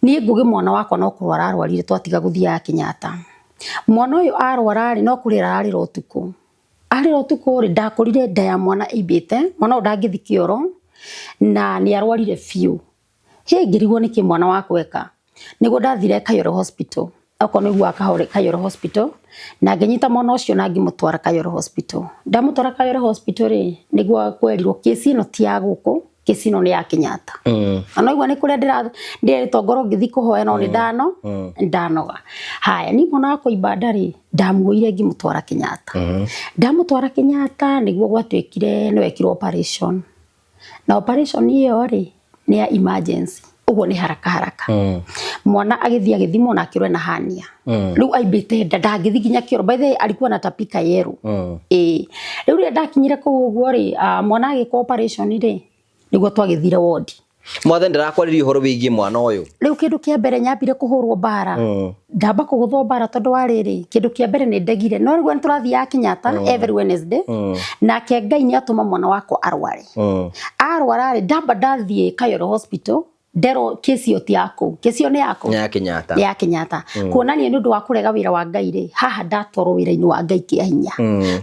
nie ngugi mwana wakwa no kurwara arwarire twatiga guthia Kenyatta. Mwana uyu arwara ri no kurira ari rotuku. Ari rotuku ri ndakurire nda ya mwana ibite mwana ndangithi kioro na ni arwarire fiu. He ngirigwo niki mwana wakweka. Nigo ndathire Kayole Hospital. Akono igwa Kayole Hospital na ngenyita mwana ucio na ngimutwara Kayole Hospital. Ndamutwara Kayole Hospital ri nigwa kwerirwo kesi ino ti ya guku, kesi ino ni ya Kenyatta. Ano igwa ni kuria ndiretwo ngoro ngithi kuhoya no ni ndanoga. Haya ni mwana wako ibada ri ndamuire ngimutwara Kenyatta. Ndamutwara Kenyatta nigwo gwatwikire no wekirwo operation. Na operation iyo ri ni ya emergency. Ugo ni haraka. Mwana agithia githimo na kirwe na hania. Riu aibite ndagithi ginya kioro. By the way alikuwa anatapika yeru. Riu ria ndakinyire ku uguo ri mwana agiko operation ri niguo twagithire ward. Mwathe ndirakwaririe uhoro wigie mwana uyu. Riu kindu kia mbere nyambire kuhurwo bara. Ndamba kuguthwo bara tondu wa riri kindu kia mbere ni ndegire no riu turathia Kenyatta every Wednesday na ke Ngai ni atuma mwana wako arware. Arwara ri ndamba ndathie Kayole Hospital. Ndero kesi yoti yako. Kesi yone yako. Ya Kenyatta. Ya Kenyatta. Kuonania ni undu wa kurega wira wa Ngai ri. Haha ndatoro wira-ini wa Ngai kia hinya.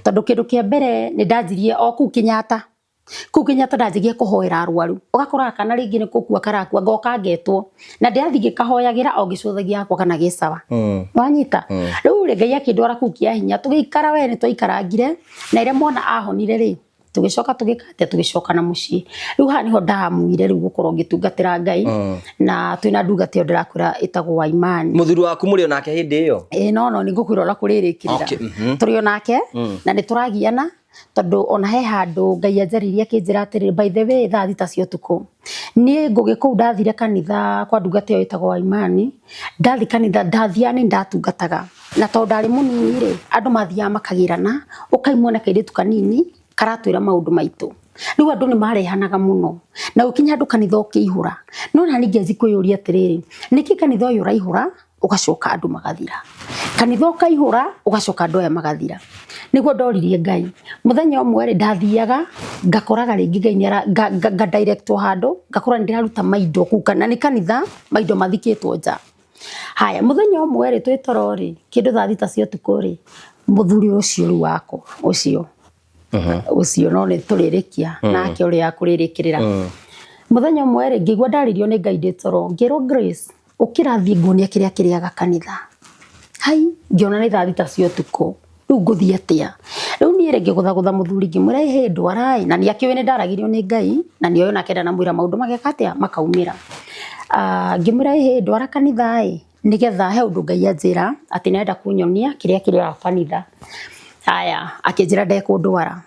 Tondu kindu kia mbere ni ndanjirie o ku Kenyatta. Ku Kenyatta ndanjirie kuhoera arwaru. Ugakora kana ringi ni kukua karakua ngoka ngetwo. Na ndiathi gikahoyagira o gicuthagia akwa kana gicawa. Wanyita. Riu ri Ngai akindwara ku kia hinya tugikara we ni twaikarangire na ire mwana ahonire ri. Tugicoka tugikate tugicoka na mucii. Riu ha niho ndamuire riu gukorwo ngitungatira Ngai na twina ndungata yo ndirakwira itagwo wa imani. Muthuru waku muri onake hindi iyo? No ni ngukwira ora kuririkirira. Turi onake na ni turagiana tondu ona he handu Ngai anjaririe akinjira atiri by the way thaa thita cia utuku ni ngugi kuu ndathire kanitha kwa ndungata yo itagwo wa imani. Ndathi kanitha ndathia ni ndatungataga na tondu ndari munini ri andu mathia makagirana ukaimwona kairitu kanini karatwira maundu maitu. Riu andu ni marehanaga muno na ukinya andu kanitha ukihura no na ninge njikwiyuria atiriri niki kanitha uyu raihura ugacoka andu magathira kanitha ukaihura ugacoka andu aya magathira. Niguo ndoririe Ngai muthenya umwe ri ndathiaga ngakoraga ringi Ngai ni directwo handu ngakora ndiraruta maindo kukana ni kanitha maindo mathikitwo nja. Haya muthenya umwe ri twitoro ri kindu thaa thita cia utuku ri muthuri ucio ri wako ucio ucio no ni turirikia nake uri akuririkirira. Muthenya umwe ri ngigwa ndaririo ni Ngai nditoro ngiro Grace ukirathie ngunia kiria kiriaga kanitha. Hai ngiona ni thaa thita cia utuku riu nguthie atia. Riu ni ri ngigutha muthuri ngimwira he ndwarai na ni akiwe ni ndaragirio ni Ngai na ni oyo nakenda na mwira maundu mageka atia makaumira. Ngimwira he ndwara kanitha nigetha he undu Ngai anjira ati nenda kunyonia kiria kiriaga kanitha. Haya akinjira ndekundwara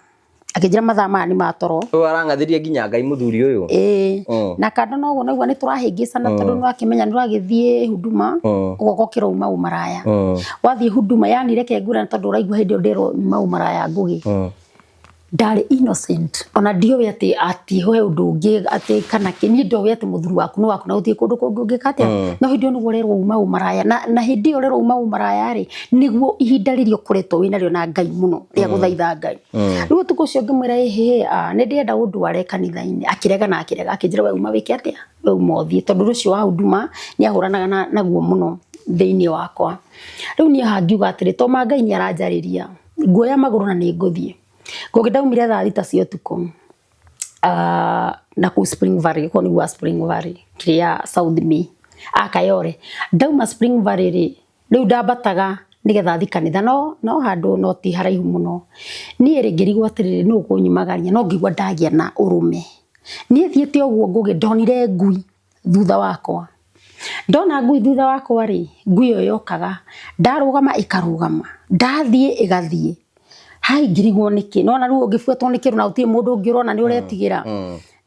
akinjira mathaa maya ni matoro arangathirie nginya Ngai muthuri uyu. Na kando no guo niguo ni turahingicana tondu no akimenya ni uragithie huduma ugoka kirauma umaraya. Wathie huduma yani reke ngura tondu uraigua hindi ndero umaraya ngugi. Ndari innocent ona ndiowe ati hoe undu ungi ati kana kini ndowe ati muthuru waku no waku na uthie kundu kungi katia no hindi onu rero uma umaraya na hindi rero uma umaraya ri niguo ihinda ririo kuretwo wina rio na Ngai muno ria guthaitha Ngai. Riu tukucio ngimwira ni ndienda undu are kanitha-ini akirega na akirega akinjira we uma wike atia we uma uthie tondu rucio wa huduma ni ahuranaga naguo muno thiini wakwa. Riu ni hangiuga atiri to ma Ngai ni aranjariria nguoya maguru na ni nguthie. Ndaumire thaa thita cia utuku na ku Spring Valley ko ni wa Spring Valley kiria South B Kayole. Ndauma Spring Valley riu ndambataga nigetha thi kanitha no handu no ti haraihu muno nie ringirigwo atiriri no kunyumagaria no ngigwa ndagia na urume nie thiete oguo ngugi ndonire ngui thutha wakwa ndona ngui thutha wakwa ri ngui yo yokaga ndarugama ikarugama ndathie igathie hai ngirigwo niki nona ruo ngifuetwo nikiru na utie mundu ngirona ni uretigira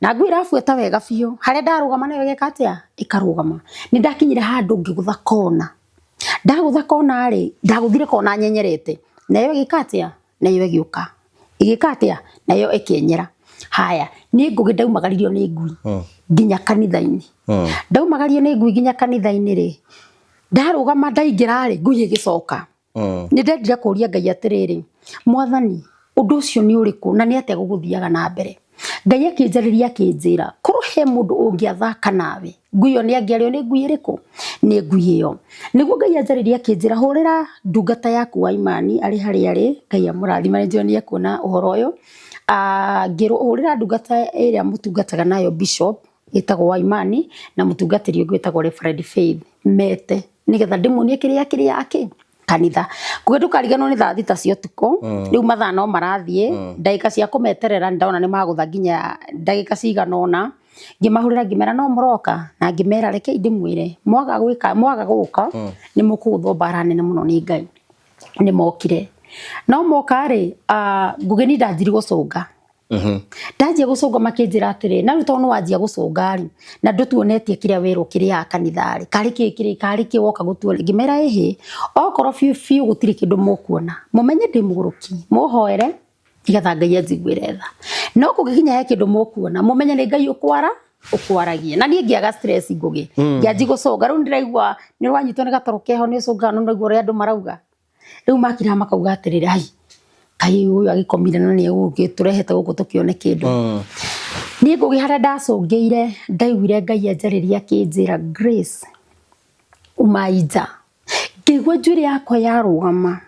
na ngui rafueta wega biu haria ndarugama nayo gekatia ikarugama ni ndakinyire handu ngigutha kona ndagutha kona ri ndaguthire kona nyenyerete nayo gikatia nayo giuka igikatia nayo ikienyera haya ni ngugi ndaumagaririo ni ngui nginya kanitha-ini ndaumagario ni ngui nginya kanitha-ini ri ndarugama ndaingira ri ngui igicoka ni ndendire kuria Ngai atiriri mwathani undu ucio ni uriku na ni atia guguthiaga na mbere Ngai akinjariria akinjira kuruhe mundu ungiathaka nawe ngui yo ni angiario ni ngui iriku ni ngui iyo niguo Ngai anjariria akinjira hurira ndungata yaku wa imani ari hari ari Ngai amurathima ni njoni akuona uhoro uyu ngiru hurira ndungata iria mutungataga nayo bishop itagwo wa imani na mutungatiri ungi itagwo Reverend Faith mete nigetha ndimunie kiria yake kanitha kugetukariganwo ni thaa thita cia tuko riu mathaa no marathie ndagika cia kumeterera ndona ni magutha nginya ndagika ciganona ngimahurira ngimera no muroka na ngimera reke ndimwire mwaga guka ni mukuguthwo bara nene muno ni Ngai ni mokire no moka ri ngugi ni ndanjiri gucunga ndanjia gucunga makinjira atiri na ruto no wanjia gucunga ri na ndutuonetie kiria wiru kiria kanitha ri kari ki woka gutuo ngimera ehe okoro fiu gutiri kindu mukuona mumenye ndi muguruki muhoere igatha Ngai anjiguire tha no kugikinya he kindu mukuona mumenye ni Ngai ukwaragia na nie ngiaga stress ngugi ngianji gucunga riu ndiraigua ni rwanyitwo ni gatoro keho ni ucunga no ndaigua ri andu marauga riu makira makauga atiriri ai Kai uyu agikomire na ni ugiturehete guku tukione kindu ni ngugi haria ndacungiire ndaiguire Ngai anjariria akinjira Grace umaija ngigwa njuri yakwa yarugama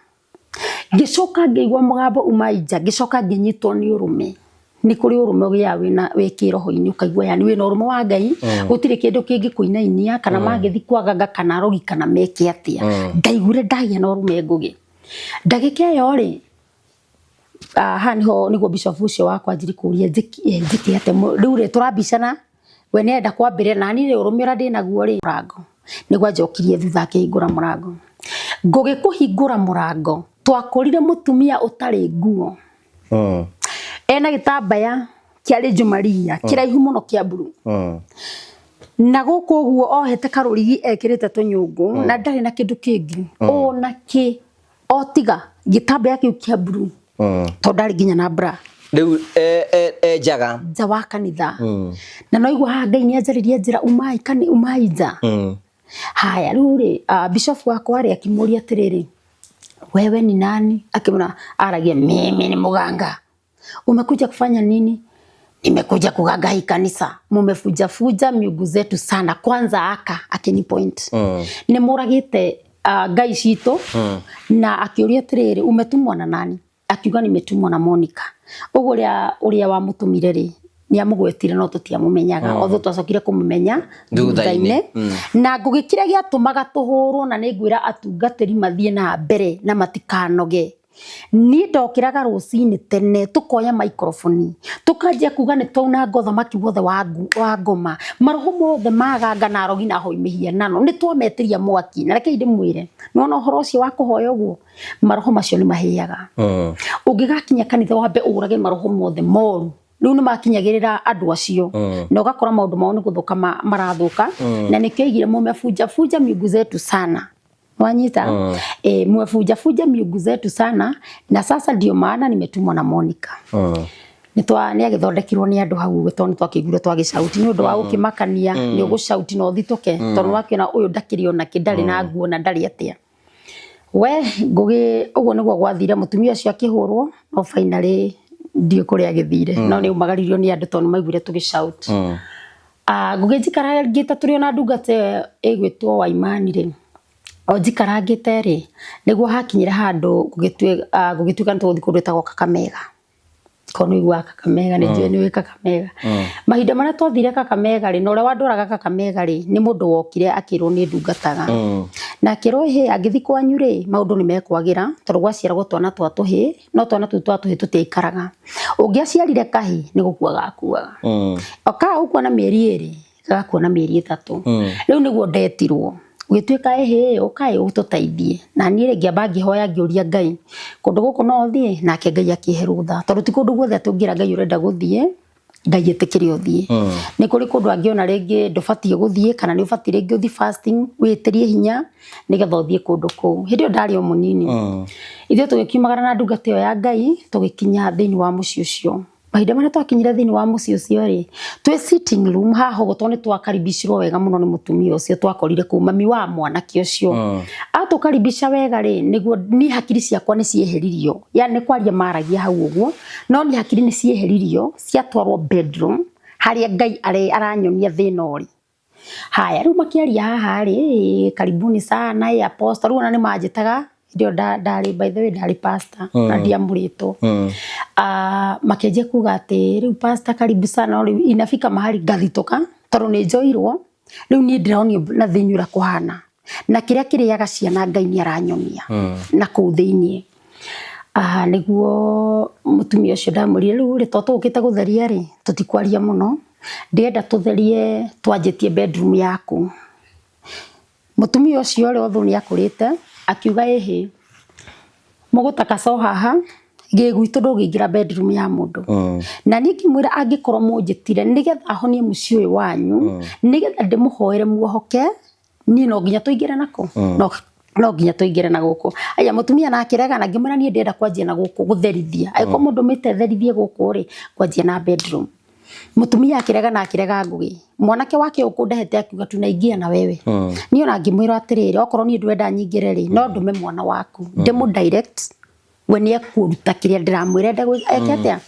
ngicoka ngigwa mugambo umaija ngicoka nginyitwo ni urume ni kuri urume ugia wi kiroho-ini ukaigwa yani wina urume wa Ngai gutire kindu kingi kuinainia kana magithi kwagaga kana rogi kana meke atia ndaigure ndagia na urume ngugi ndagika yo ri niho niguo bishop ucio wakwa njiri kuria njiki ate riu ri turabicana we ni enda kwambire na ni ri urume ura ndi naguo ri murango niguo njokirie thutha akihingura murango ngugi kuhingura murango twakorire mutumia utari nguo ena gitambaya kiari Jumaria kiraihu muno kia buru na guku guo ohete karurigi ekirite tunyungu na ndari na kindu kingi ona ki otiga gitambaya kiu kia buru to ndari ginya na bra riu jaga wa kanitha na no igwa Ngai ni anjariria njira umaija haya riu ri bishop wakwa ri akimuria atiriri wewe ni nani akimuna aragia mimi ni muganga umekuja kufanya nini nimekuja kuganga hii kanisa mumefuja miungu zetu sana kwanza akini point ni muragite Ngai cito na akiuria atiriri umetumwa na nani akiuga nimetumwa na Monica uria wa mutumire ri ni amugwetire no tutiamumenyaga otho twacokire kumumenya thutha-ini na ngugi kiria giatumaga tuhurwo na ni ngwira atungatiri mathie na mbere na matikanoge ni ndokiraga rucini tene tukoya microphone tukanjia kuga ni twauna ngotha maki wothe wa ngoma maroho mothe maganga na rogi na hoi mihianano ni twametiria mwaki na reke ndimwire nona horo ucio wa kuhoya uguo maroho macio ni mahiaga ungigakinya kanitha wambe urage maroho mothe moru riu ni makinyagirira andu acio na ugakora maundu mao ni guthuka marathuka na nikio igire mumefuja miungu zetu sana wanyita mwefuja miungu zetu sana na sasa ndio maana nimetumwa na Monica ni agithondekirwo ni andu hau gutoni twakigure twagicauti ni undu wa ukimakania ni ugucauti no thitoke tondu wakiona uyu ndakiri ona kindari na nguo na ndari atia we ngugi uguo niguo gwathire mutumia ucio akihurwo no finally ndio kuria githire no ni umagaririo ni andu tondu maiguire tugicauti ngugi jikarangite turi ona ndungate igwitwo wa imani ri ojikarangite ri niguo hakinyira handu gugituika ntuthi kundu etagwo Kakamega kono igwa Kakamega ni njue ni wi Kakamega mahinda maria twathire Kakamega ri no ria wanduraga Kakamega ri ni mundu wokire akirwo ni ndungataga na kirohe agithi kwanyu ri maundu ni mekwagira tondu gwaciaragwo twana twa tuhi no twana tu twa tuhi tutiikaraga ungiaciarire kahi ni gukua gakuaga oka ukuona mieri iri gakuona mieri 3 riu niguo ndetirwo gwituika ehe ukai ututeithie na ni ringi abangi hoya ngiuria Ngai kundu guku no thie nake Ngai akiherutha tondu ti kundu guothe atungira Ngai urenda guthie Ngai etikire uthie ni kuri kundu angiona ringi ndubatie guthie kana ni ubatie ringi uthi fasting witirie hinya nigetha uthie kundu kuu hindio ndari o munini ithe tugikiumagara na ndungata iyo ya Ngai tugikinya thiini wa muci ucio mahinda maria twakinyire thiini wa muci ucio ri twi sitting room haho gutone twakaribicirwo wega muno ni mutumia ucio twakorire ku mami wa mwanake ucio atukaribisha wega ri niguo ni hakiri ciakwa ni cieheririo yani kwaria maragia hau uguo no ni hakiri ni cieheririo ciatwarwo bedroom haria Ngai aranyonia thina uri haya riu makiaria haha ri karibuni sana ya apostle riu ni manjitaga ndio ndari by the way ndari pastor na ndiamurito makeje kuga ati riu pastor karibu sana riu inafika mahali gathitoka tondu ni njoirwo riu ni ndiraonio na thinyura kuhana na kiria kiriaga ciana Ngai ni aranyonia na kuu thiini niguo mutumia ucio ndamurire riu ri toto ukite gutheria ri tutikwaria muno ndienda tutherie twanjitie bedroom yaku mutumia ucio ri othu ni akurite akiuga ehe mugutaka so haha gigwitu ndugingira bedroom ya mundu na nikimwira angikorwo munjitire nigetha ahonie muci uyu wanyu nigetha ndimuhoere muohoke ni no nginya tuingire nako no nginya tuingire na guku aya mutumia na akirega na ngimwira ni ndenda kwanjia na guku gutherithia aiko mundu mitherithie guku ri kwanjia na bedroom mutumia akirega na akirega ngugi mwanake wake ukundehete akiuga tunaingia na wewe niyo na ngimwira atiriri okorwo ni ndwenda nyingire ri no ndume mwana waku ndimu direct we ni ekuruta kiria ndiramwire ndegwike atia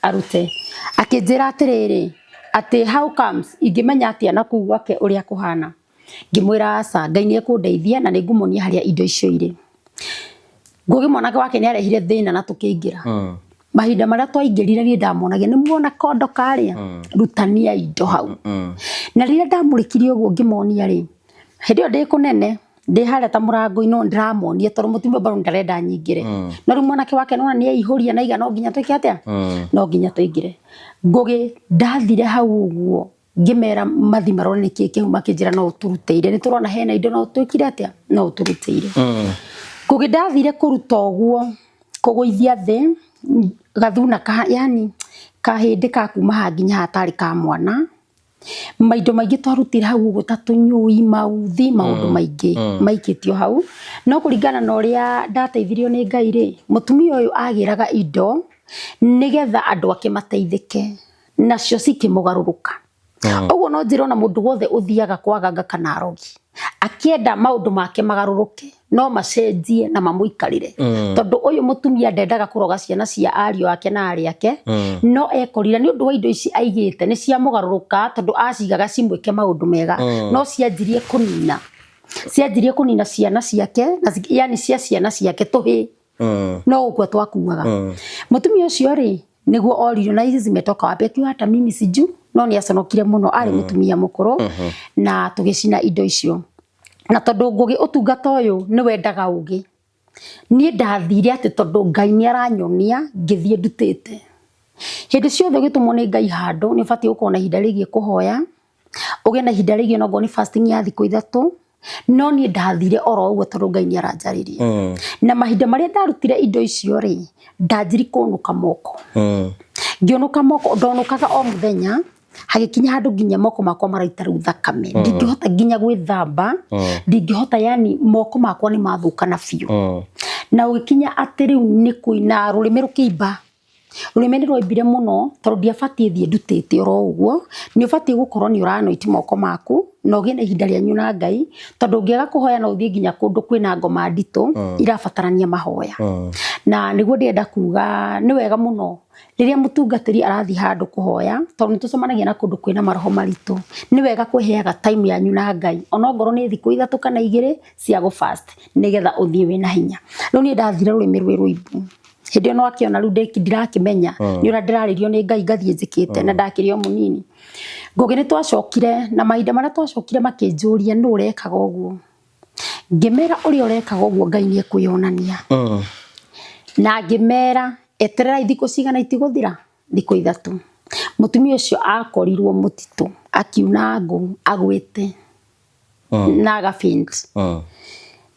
arute akinjira atiriri ati how comes ingimenya atia na kuu gwake uria kuhana ngimwira aca Ngai ni ekundeithia na ni ngumunia haria indo icio iri ngugi mwanake wake ni arehire thina na tukiingira mahinda maria twaingirire ni ndamonagia ni muona kondo karia rutania indo hau na riria ndamurikirie uguo ngimonia ri hindio ndi kunene ndi haria ta murango ino ndiramonia tondu mutumia bado ndarenda nyingire no riu mwanake wake nona ni aihuria na iga no nginya twike atia no nginya tuingire ngugi ndathire hau uguo ngimera mathi marone niki kihuma kinjira no uturuteire ni turona hena indo no twikire atia no uturuteire ngugi ndathire kuruta uguo kuguithia thi gathuna yani kahindi ka kuma ha nginya hatari ka mwana maindo maingi twarutira hau gutatunyui mauthi maundu maingi maikitio hau no kuringana na uria ndateithirio ni Ngai ri mutumia uyu agiraga indo nigetha andu akimateithike nacio cikimugaruruka uguo no njirona mundu wothe uthiaga kwaganga kana arogi akienda maundu make magaruruke no macenjie na mamuikarire tondu uyu mutumia ndendaga kuroga ciana cia ario ake na ari ake no ekorira ni undu wa indo ici aigite ni cia mugaruruka tondu acigaga cimwike maundu mega no cianjirie kunina ciana ciake yani cia ciana ciake tuhi no ukwe twakuaga mutumia ucio ri niguo oririo na hizi zimetoka wapi akiwa hata mimi siju no ni aconokire muno ari mutumia mukuru na tugicina indo icio na tondu ngugi utungata uyu ni wendaga ugi ni ndathire ati tondu Ngai ni aranyonia ngithie ndutite hindi ciothe gitumwo ni Ngai handu ni bati ukona hinda rigie kuhoya uge na hinda rigie no go ni fasting ya thiku 3 no ni ndathire oro uguo tondu Ngai ni aranjaririe na mahinda maria ndarutire indo icio ri ndanjiri kunuka moko ngionuka moko ndonukaga o muthenya hagikinya handu nginya moko makwa maraita riu thakame ndingihota nginya gwithamba ndingihota yani moko makwa ni mathuka na biu na ugikinya ati riu ni kuina rurimi rukiimba rurimi ni rwaimbire muno tondu ndiabatie thie ndutite oro uguo ni ubatie gukorwo ni uranoiti moko maku no gine ihinda rianyu na Ngai tondu ngiaga kuhoya no uthie nginya kundu kwina ngoma ndito irabatarania mahoya na niguo ndienda kuga ni wega muno riria mutungatiri arathi handu kuhoya tondu tucemanagia na kundu kwina maroho maritu ni wega kweheaga time yanyu na Ngai ona ngoro ni thiku 3 kana 2 cia go fast nigetha uthie wina hinya no ni ndathire rurimi rwiru hindi no akiona riu ndirakimenya ni ura ndiraririo ni Ngai ngathie njikite na ndakirio munini ngugi ni twacokire na mahinda maria twacokire makinjuria ni urekaga uguo ngimera uri urekaga uguo Ngai ni ekwionania na ngimera eterera ithiko cigana itiguthira thiko 3 mutumia ucio akorirwo mutitu akiuna ngo agwite na agafaint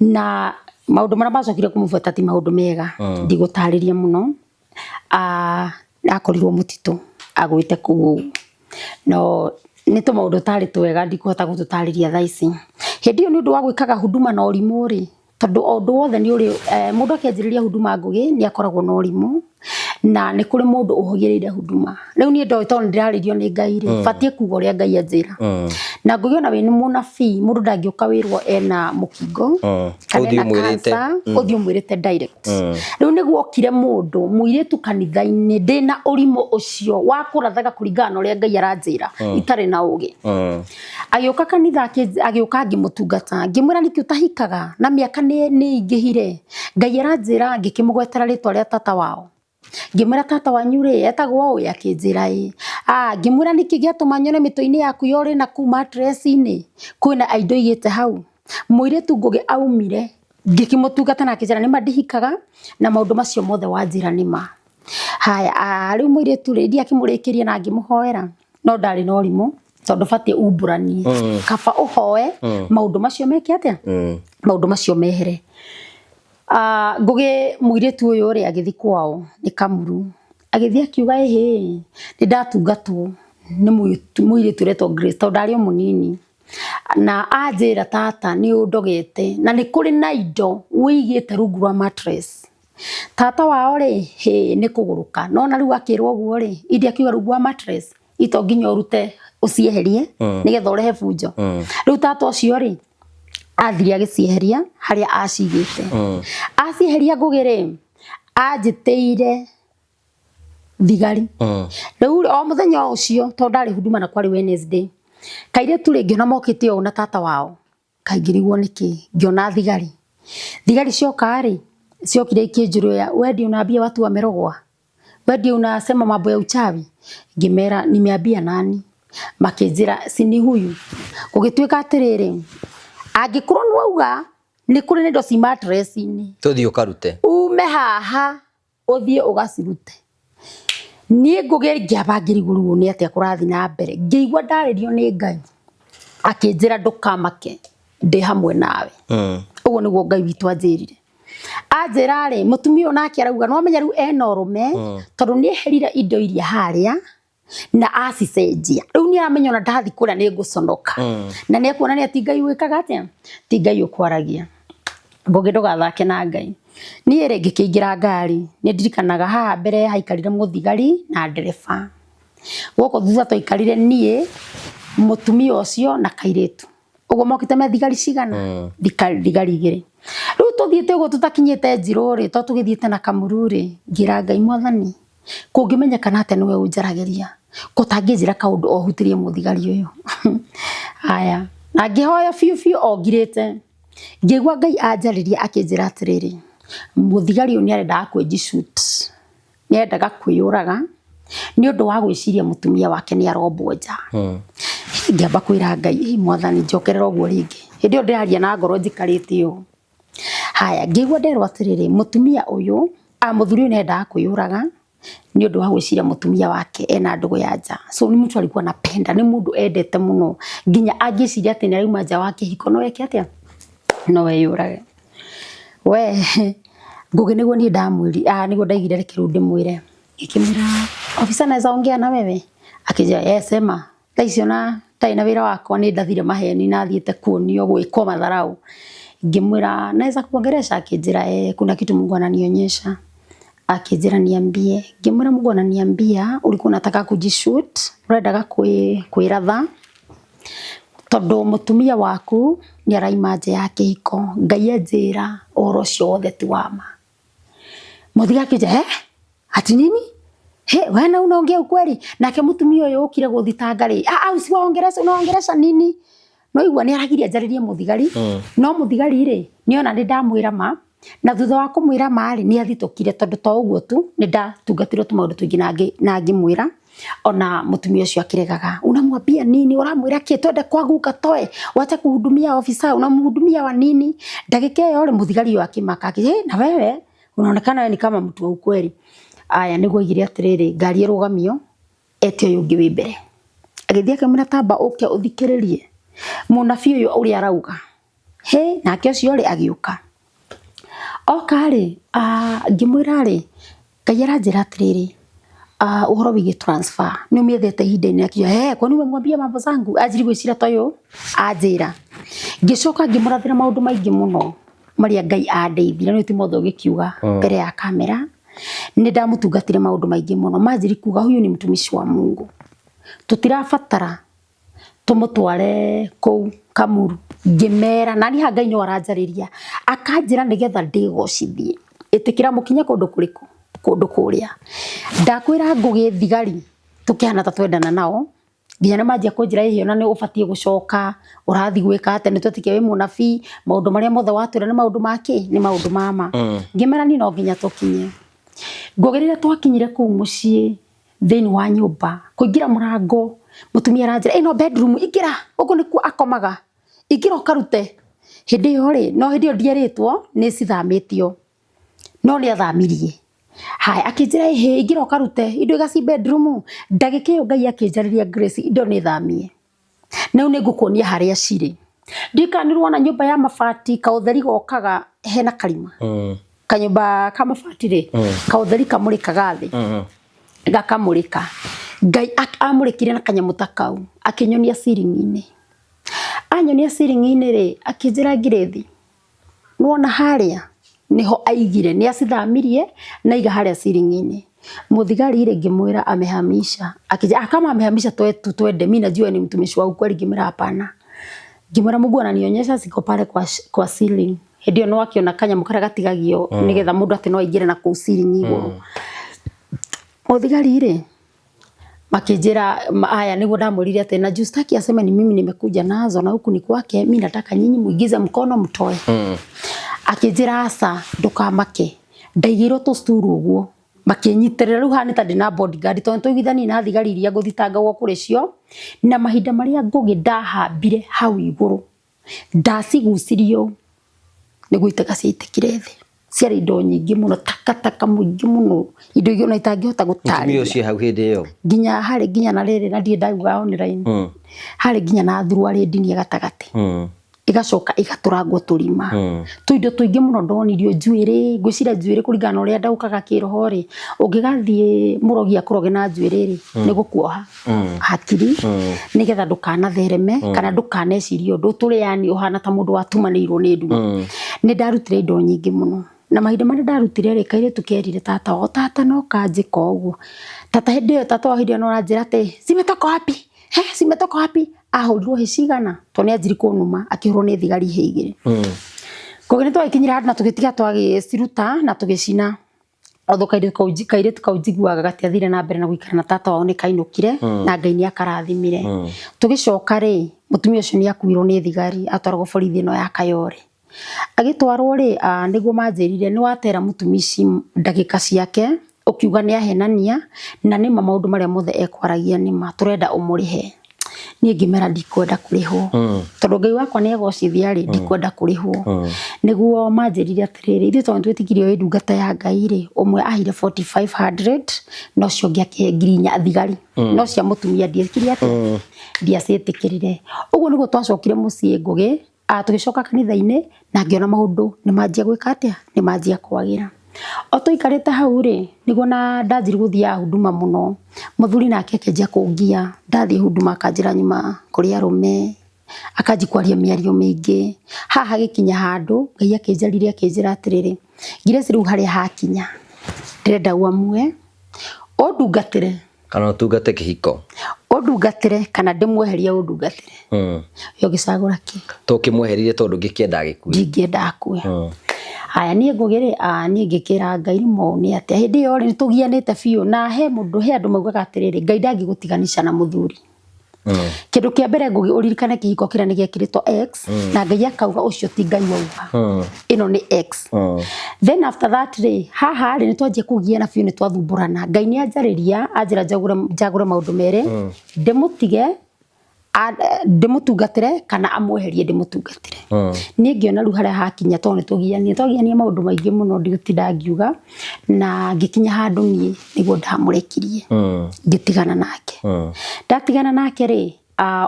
na maundu mara macokire kumufuata ti maundu mega ndigutariria muno akorirwo mutitu agwite ku no nito maundu tari twega ndikuhota gututariria thaici hindi yo ni undu wa gwikaga huduma na orimu ri tondu ondu wothe ni uri mundu akenjiriria huduma ngugi ni akoragwo na orimu na ni kuri mundu uhogirire huduma riu ni ndo tondu ndiraririo ni Ngai ri fatie kuga uria Ngai anjira na ngugiona we ni munabii mundu ndangiuka wirwo ena mukingo uthio mwirite uthio mwirite direct riu niguo okire mundu muiritu kanitha-ini ndina urimu ucio wa kurathaga kuringana na uria Ngai aranjira itari na ugi agiuka kanitha agiuka ngimutungata ngimwira niki utahikaga na miaka ni ingihire Ngai aranjira ngikimugwetera ritwa ria tata wao ngimwira tata wanyu ri etagwo uyu akinjira ngimwira niki giatuma nyone mito-ini yaku yori na ku mattress-ini kwina aindo igite hau muiritu ngugi aumire ngikimutungata na akinjira ni mandihikaga na maundu macio mothe wanjira nima haya riu muiritu ri ndia kimurikiria na ngimuhoera no ndari no rimu tondu fatie umburanie kaba uhoe maundu macio meke atia maundu macio mehere ngugi muiritu uyu ri agithi kwao ni Kamuru agithi akiuga ni ndatungatwo ni muiritu reto Grace tondu ari munini na anjira tata ni undogete na ni kuri na indo wigite rungu rwa mattress tata wao ri ni kuguruka no na riu akirwo guo ri indi akiuga rungu rwa mattress ito nginya urute ucieherie nigetha urehe bunjo riu tata ucio ri athiri agicieheria haria acigite acieheria ngugire ajiteire thigari riu o muthenya ucio to ndari huduma na kwari Wednesday kaire tu ringi na mokite o na tata wao kaingirigwo niki ngiona thigari cioka ri ciokire ikinjuru ya wedi unaambia watu wamerogwa wedi unasema mambo ya uchawi ngimera nimeambia nani makinjira sini huyu kugituika atiriri angikorwo ni wauga ni kuri nindo ci mattress-ini tuthio karute ume haha uthie ugacirute ni ngugi ngiabangiriguru ni atia kurathi na mbere ngiigwa ndaririo ni Ngai akinjira ndukamake ndi hamwe nawe uguo niguo Ngai witu anjirire anjira ri mutumia nake arauga no menya riu ena urume tondu ni herira indo iria haria na acicenjia riu ni aramenya na ndathi kuria ni nguconoka na ni kuona ni ati Ngai wikaga atia ti Ngai ukwaragia ngugi ndugathake na Ngai ni ri ngikingira ngari ni ndirikanaga haha mbere haikarire muthigari na ndereba guko thutha toikarire nie mutumia ucio na kairitu uguo mokite me thigari cigana thigari igiri riu tuthiete uguo tutakinyite njiro ri to tugithiete na Kamuru ri ngira Ngai mwathani kungimenyekana ate niwe unjaragiria kutanginjira kaundu ohutirie muthigari uyu haya na ngihoya fiu ogirite ngigwa Ngai anjariria akinjira atiriri muthigari uyu ni arenda kwenji shoot ni endaga kwiyuraga ni undu wa gwiciria mutumia wake ni arobonja ngiamba kwira Ngai mwathani njokerera uguo ringi hindi ndiraria na ngoro njikarite yo haya ngigwa nderwo atiriri mutumia uyu muthuri uyu ni endaga kwiyuraga ni undu wa gwiciria mutumia wake ena ndugu ya nja so ni mtu alikuwa anapenda ni mundu endete muno nginya angiciria ati ni arauma nja wake hiko no weke atia no weyurage we ngugi niguo ni ndamwiri niguo ndaigire rekiru ndimwire ikimira ofisa naweza ongea na wewe akija sema taisiona taina wira wako ni ndathire maheni na thiete kuonio gwiko matharau ngimwira naweza kuongeresha akinjira kuna kitu Mungu ananionyesha akijira niambie ngimwira Mungu ananiambia ulikuwa unataka kujishoot urendaga kwiratha tondu mutumia waku ni araima nje yake hiko Ngai anjira oro ciothe ti wama muthiga akija ati nini wena unaongea ukweli nake mutumia uyu ukire guthitanga ri usiwaongeresha nini no igwa ni aragiria njaririe muthigari no muthigari ri niona ndi ndamwira ma na thutha wa kumwira mari ni athitukire tondu to uguo tu ni ndatungatirwo tumaundu twingi na ngimwira ona mutumia ucio akiregaga unamwambia nini uramwira ki twende kwa guka toe wacha kuhudumia ofisa unamhudumia wa nini ndagika iyo ri muthigari akimaka na wewe unaonekana wewe ni kama mtu wa ukweli aya niguo igire atiriri ngari irugamio etio yungi wi mbere agithia akamwira tamba uke uthikiririe munabii uyu uri arauga he nake ucio ri agiuka okari ngimwira ri Ngai aranjira atiriri uhoro wigi transfer ni umiethete ihinda-ini akio kwani we mwambie mambo zangu ajiri gwicira toyo anjira ngicoka ngimurathira maundu maingi muno maria Ngai andeithira ni timotho gikiuga mbere ya kamera ni ndamutungatire maundu maingi muno manjiri kuga huyu ni mtumishi wa Mungu tutirabatara tumutware kou Kamuru ngimera nani ha Ngai no aranjariria akanjira nigetha ndigocithie itikira mukinya kundu kuriku kundu kuria ndakwira ngugi thigari tukihana ta twendana nao nginya manjia kunjira ihio na ni ubatie gucoka urathi gwika ate ni twetike we munabii maundu maria mothe watwira ni maundu make ni maundu mama ngimera ni no nginya tukinye ngugirire twakinyire ku mucii thini wa nyumba kuingira murango mutumia aranjira ino bedroom igira ugu niku akomaga igira ukarute hindi yo ri no hindi ndieritwo ni cithamitio no ni athamirie hai akinjira he igira ukarute indo igaci bedroom ndagika iyo Ngai akinjariria Grace indo ni thamie nau ni ngukuonia haria ciri ndikanirwo na nyumba ya mabati kautheri gokaga hena karima kanyumba ka mabati ri kautheri kamurikaga thi gakamurika Ngai amurikire na kanyamuta kau akinyonia ceiling-ini anyonia ceiling-ini ri akinjira Grace nuona haria niho aigire ni acithamirie na iga haria ceiling-ini muthigari ire ngimwira amehamisha akija kama amehamisha twende mimi najua ni mtumishi wa ukweli ngimwira hapana ngimwira Mungu ananionyesha siko pale kwa ceiling ndio no akiona kanya mukara gatigagio nigetha mundu ati no aigire na ku ceiling iguru muthigari ire makijira haya niguo ndamurire ati na justaki asema ni mimi nimekuja nazo na huku ni kwake mimi nataka nyinyi muigize mkono mtoe akijira asa ndukamake ndaigiro to sturu uguo makinyitirira ru hani tadi na bodyguard tonto igithani na thigari iria nguthitangagwo kuri cio na mahinda maria ngugi ndahambire hau iguru ndacigucirio niguiteka ciitikire thi ciari indo nyingi muno takataka muingi muno indo igio na itangihota gutari mutumia ucio hau hindi iyo nginya hari nginya na riri na ndie ndauga online hari nginya na thuru ari ndinia gatagati igacoka igaturangwo turima tuindo tuingi muno ndonirio njuiri ngwicira njuiri kuringana uria ndaukaga kiroho ri ungigathie murogia kuroge na njuiri ri ni gukuoha hakiri nigetha ndukana thereme kana ndukaneciria undu turi yani uhana ta mundu watumanirwo ni ndu ni ndarutire indo nyingi muno na mahinda maria ndarutire ri kaire tukerire tata o tata no kanjika uguo tata hindi iyo tata o hindi no ranjira ati zimetoka wapi zimetoka wapi ahulirwo hicigana to ni ajiri kunuma akihurwo ni thigari heigire kugene twakinyira handu na tugitiga twagiciruta na tugicina otho kaire tukaujiguaga gatiathire na mbere na guikara na tata wao ni kainukire na Ngai ni akarathimire tugicoka ri mutumia ucio ni akuirwo ni thigari atwaragwo borithi no ya Kayore agitwarwo ri niguo manjirire ni watera mutumishi ndagika ciake ukiuga ni ahenania na ni maundu maria mothe ekwaragia ni ma turenda umurihe ni ngimera ndikwenda kurihwo tondu Ngai wakwa ni egocithia ri ndikwenda kurihwo niguo manjirire atiriri ithu tondu twetikirio wi ndungata ya Ngai ri umwe ahire 4500 no cio ngiake ngirinya thigari no cia mutumia ndiekire ati ndiacitikirire uguo niguo twacokire mucii ngugi tugicoka kanitha-ini na ngiona maundu ni manjia gwika atia ni manjia kwagira o tuikarite hau ri niguo na ndanjiri guthia huduma muno muthuri nake akenjia kungia ndathie huduma akanjira nyuma kuri arume akajikwaria miario mingi haha gikinya handu Ngai akenjarire akenjira atiriri Grace riu haria hakinya ndirenda uamue ondungatire kana utungate kihiko ondungatire kana ndimweheria ondungatire yo gicagura ki tukimweherire tondu ngikienda gikue ndingienda akue haya nie ngugire nie ngikira Ngai mo ni ati hindi yo ri tugianite biu na he mundu he andu maugaga atiriri Ngai ndangigutiganisha na muthuri Kindu kia mbere ngugi uririkane kihiko kira ni giekirito X na Ngai akauga ucio ti Ngai wauga ino ni X. Then after that haha ni twanjie kugia na biu ni twathumburana. Ngai ni anjariria anjira jagure maundu mere ndimutige ndimutungatire kana amweherie ndimutungatire. Ni ngiona ru haria hakinya to ni tugiania maundu maingi muno ndiutinda ngiuga na ngikinya handu nie niguo ndamurekirie ngitigana nake. Ndatigana nake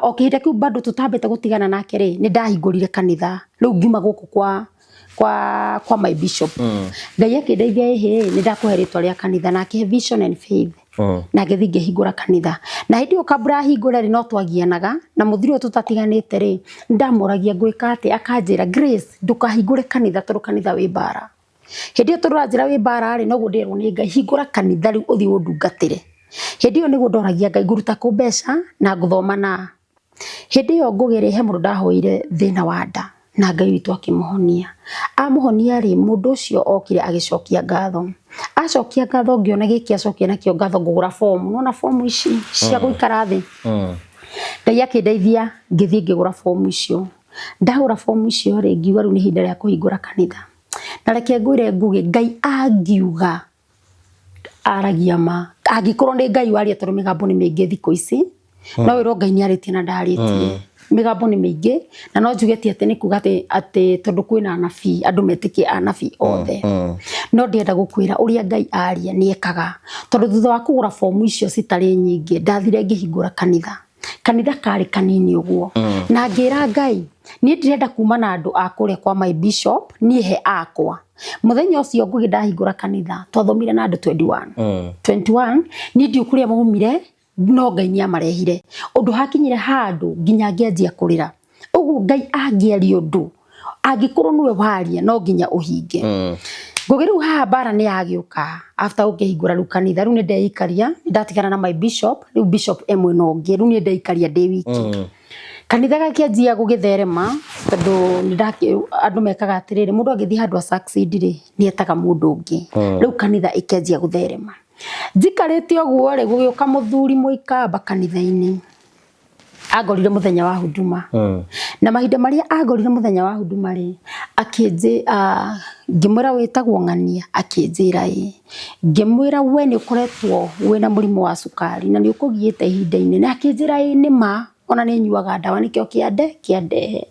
o kihinde kiu bado tutambete gutigana nake ni ndahingurire kanitha riu ngiuma guku kwa my bishop. Ngai akindeithia ni ndakuhe ritwa ria kanitha na akihe Vision and Faith. Na ngithi ngihingura kanitha na hindi ukabura hingura no twagianaga na muthiri tutatiganite ndamuragia gwika ati akanjira Grace ndukahingure kanitha tondu kanitha wi bara. Hindi turanjira wi bara no gundirwo ni Ngai hingura kanitha riu uthi undungatire. Hindi yo niguo ndoragia Ngai nguruta ku mbeca na nguthoma na hindi yo ngugire he mundu ndahoire thina wa nda na Ngai witu akimuhonia. Amuhonia mundu ucio okire agicokia ngatho. Acokia ngatho ngiona giki acokia nakio ngatho ngugura form. Nona form ici cia guikara thi. Ngai akindeithia ngithi ngigura form icio. Ndagura form icio ngiuga riu ni hinda ria kuhingura kanitha. Na reke ngwire ngugi Ngai angiuga aragia ma. Angikorwo ni Ngai waria tondu migambo ni mingi thiko ici. No wiro Ngai ni aritie na ndaritie. Migambo ni mingi na no njugeti ati ni kuga ati tondu kwina anabii andu metike anabii othe. No ndienda gukwira uria Ngai aria ni ekaga tondu thutha wa kugura form icio citari nyingi ndathire ngihingura kanitha kari kanini uguo na ngira Ngai ni ndirenda kuma na andu akure kwa my bishop ni he akwa. Muthenya ucio ngugi ndahingura kanitha twathomire na andu 21 ni ndiukuria maumire no Ngai ni amarehire undu hakinyire handu nginya ngianjia kurira. Ugu Ngai angiari undu angikorwo niwe waria no nginya uhinge. Ngugi riu haha bara ni agiuka after ukihingura ru kanitha riu ni ndeikaria ndatigana na my bishop riu bishop emwe no ngi riu ni ndeikaria ndi wiki. Kanitha gakianjia gugitherema tondu ni andu mekaga atiriri mundu agithi handu a succeed ni etaga mundu ungi. Riu kanitha ikianjia gutherema. Njikarite oguo gugiuka muthuri muikamba kanitha-ini agorire muthenya wa huduma. Na mahinda maria agorire muthenya wa huduma akinje ngimwira witagwo Ng'ania akinjira ngimwira we ni ukoretwo wina murimu wa sukari na ni ukugiite ihinda-ini na akinjira ni ma ona ni nyuaga ndawa nikio kiande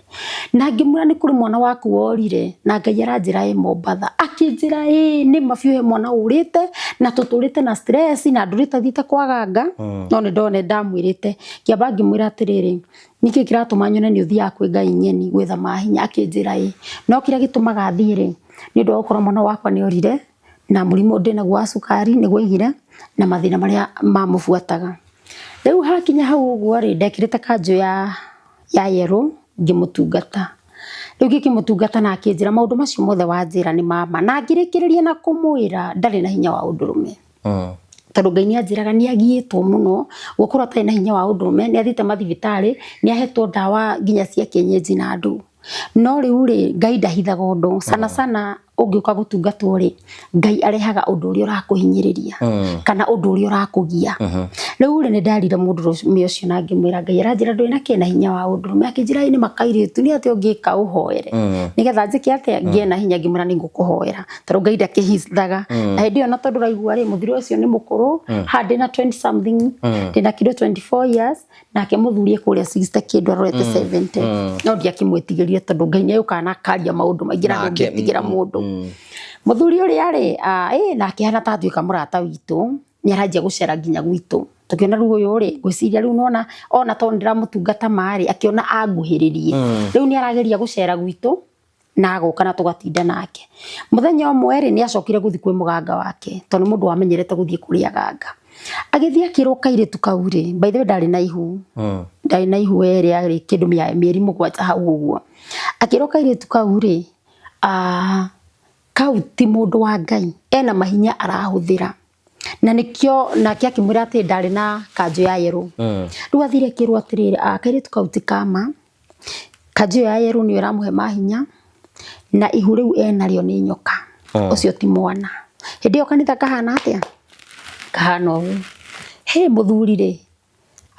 na ngimwira ni kuri mwana waku worire na Ngai aranjira Mombatha akinjira ni mabiu he mwana urite na tuturite na stress na ndurite thite kwaganga no ni ndone ndamwirite kiamba ngimwira atiriri niki kiratuma nyone ni uthia kwi Ngai nyeni gwitha mahinya akinjira no kiria gitumaga thiire ni ndo okoro mwana wakwa ni orire na murimu ndina gwa sukari ni gwigire na mathina maria mamufuataga. Riu hakinya hau uguo ndekirite kanjo ya yero ngimutungata. Riu ngikimutungata na akinjira maundu macio mothe wanjira ni mama na ngirikiriria na kumwira ndari na hinya wa undurume. Tondu Ngai ni anjiraga ni agiitwo muno gukorwo atari na hinya wa undurume ni athite mathibitari ni ahetwo ndawa nginya cia kienyeji na andu. No riu Ngai ndahithaga undu sana ungiuka gutungatwo Ngai arehaga undu uria urakuhinyiriria kana undu uria urakugia. Riu ni ndarire mundu ucio na ngimwira Ngai aranjira ndwina kina hinya wa undu me akinjira ni makairitu ni ati ungika uhoere nigetha njike ati ngie na hinya ngimwira ni ngukuhoera tondu Ngai ndakihithaga na hindi ona tondu raigua muthiri ucio ni mukuru handi na 20 something ndina kido 24 years nake muthurie kuria 60 kido arorete 70 no ndiakimwetigirie tondu Ngai ni yuka na akaria maundu maingi na ngetigira mundu. Muthuri uri nake hana ta tuika murata witu ni aranjia gucera nginya gwitu tukiona riu uyu gwiciria riu ona to ndiramutungata mari akiona anguhiririe riu ni arageria gucera gwitu na agoka na tugatinda nake. Muthenya umwe ni acokire guthi kwi muganga wake tondu mundu wamenyerete guthie kuria ganga agithia akiruka iritu kau by the way ndari na ihu eri kindu mieri mugwanja hau uguo akiruka iritu kau kau ti mundu wa Ngai ena mahinya arahuthira na nikio nake akimwira ati ndari na kanjo ya yero. Riu athire kirwa atiriri akairitu kau ti kama kanjo ya yero ni iramuhe mahinya na ihu riu enario ni nyoka ucio ti mwana. Hindi yo kanitha kahana atia kahana ugu he muthuri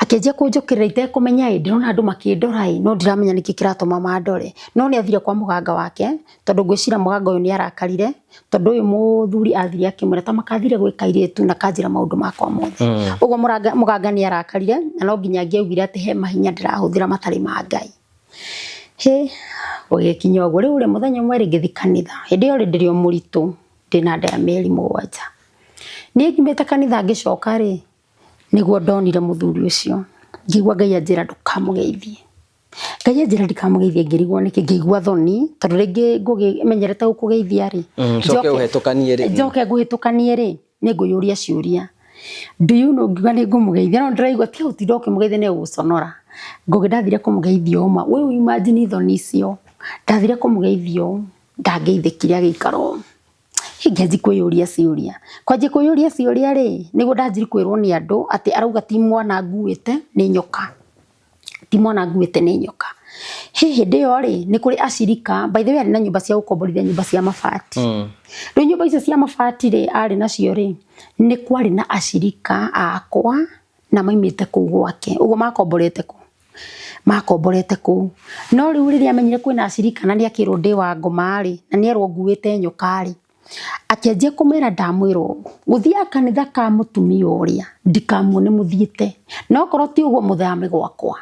Akĩanjia kũnjũkĩrĩra itekũmenya ndĩrona andũ makĩndora no ndiramenya nĩkĩ kĩratũma mandore. No nĩ athire kwa mũganga wake tondũ ngwĩciria mũganga ũyũ nĩ arakarire tondũ ũyũ mũthuri athire akĩmwĩra ta makathire gwĩ kairĩtu na kanjĩra maũndũ makwa mothe. Ũguo mũganga nĩ arakarire na no nginya angĩaugire atĩ he mahinya ndĩrahũthĩra matarĩ ma Ngai. Gũgĩkinya ũguo rĩu mũthenya ũmwe ngĩthiĩ kanitha. Hĩndĩ ĩyo ndĩrĩ o mũritũ ndĩna nda ya mĩeri 7. Niĩ ngimĩte kanitha ngĩcoka nĩguo ndonire mũthuri ũcio. Ngĩigua Ngai anjĩra ndũkamũgeithie. Ngai anjĩra ndikamũgeithie ngĩrigwo nĩkĩ ngĩigua thoni tondũ rĩngĩ ngũmenyerete gũkũgeithia njoke ngũhĩtũkanie nĩngũyũria ciũria. Do you know ngiuga nĩngũmũgeithia no ndĩraigua tiga gũtinda ũkĩmũgeithia nĩ ũgũconora. Ndathire kũmũgeithia ũma. We imagine thoni icio. Ndathire kũmũgeithia ndangĩithĩkire agĩikara. Ngĩanjia kwĩyũria ciũria. Kwanjia kwĩyũria ciũria nĩguo ndanjiri kwĩrwo nĩ andũ atĩ arauga ti mwana nguĩte nĩ nyoka. Ti mwana nguĩte nĩ nyoka. Hĩndĩ ĩyo nĩ kũrĩ acirika by the way arĩ na nyũmba cia gũkomborithia nyũmba cia mabati. Rĩu nyũmba icio cia mabati arĩ nacio nĩ kwarĩ na acirika akwa na maimĩte kũu gwake. Ũguo makomborete kũu. No rĩu rĩrĩa amenyire kwĩna acirika na nĩ akĩrwo ndĩ wa ngoma na nĩ erwo nguĩte nyoka akĩanjia kũmera ndamwĩrwo gũthiaga kanitha ka mũtumia ũrĩa ndikamuone mũthiĩte no korwo ti ũguo mũthame gwakwa.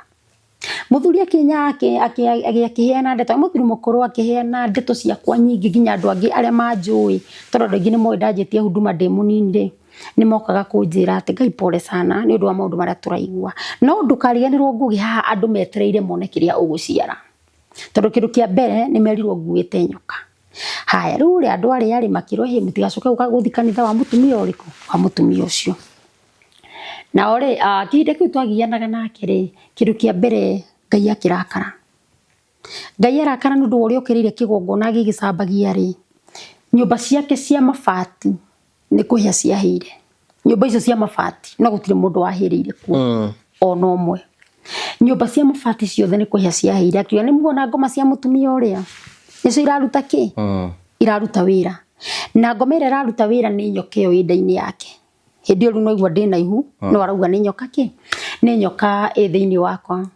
Mũthuri akĩheana ndeto mũthuri mũkũrũ akĩheana ndeto ciakwa nyingĩ nginya andũ angĩ arĩa manjũĩ tondũ andũ aingĩ nĩ moĩ ndanjĩtie huduma ndĩ mũnini nĩ mokaga kũnjĩra atĩ Ngai pole sana nĩ ũndũ wa maũndũ marĩa tũraigua. No ndũkariganĩrwo ngũgĩ haha andũ metereire mone kĩrĩa ũgũciara tondũ kĩndũ kĩa mbere nĩ merirwo nguĩte nyoka. Haya rĩu andũ arĩa makĩrwo mũtigacoke gũthiĩ kanitha wa mũtumia ũrĩkũ wa mũtumia ũcio. Na kĩhĩndĩ kĩu twagianaga nake kĩndũ kĩa mbere Ngai akĩrakara. Ngai arakara nĩ ũndũ ũrĩa ũkĩrĩire kĩgongona gĩgĩcambagia nyũmba ciake cia mabati nĩ kũhĩa ciahĩire. Nyũmba icio cia mabati no gũtirĩ mũndũ wahĩrĩire kuo ona ũmwe. Nyũmba cia mabati ciothe nĩ kũhĩa ciahĩire. Akiuga nĩ muona ngoma cia mũtumia ũrĩa nicio iraruta kĩ? Iraruta wĩra. Na ngoma ĩrĩa iraruta wĩra nĩ nyoka ĩyo ĩ nda-inĩ yake. Hĩndĩ ĩyo rĩu no igua ndĩ na ihu no arauga nĩ nyoka kĩ? Nĩ nyoka ĩ thĩinĩ wakwa.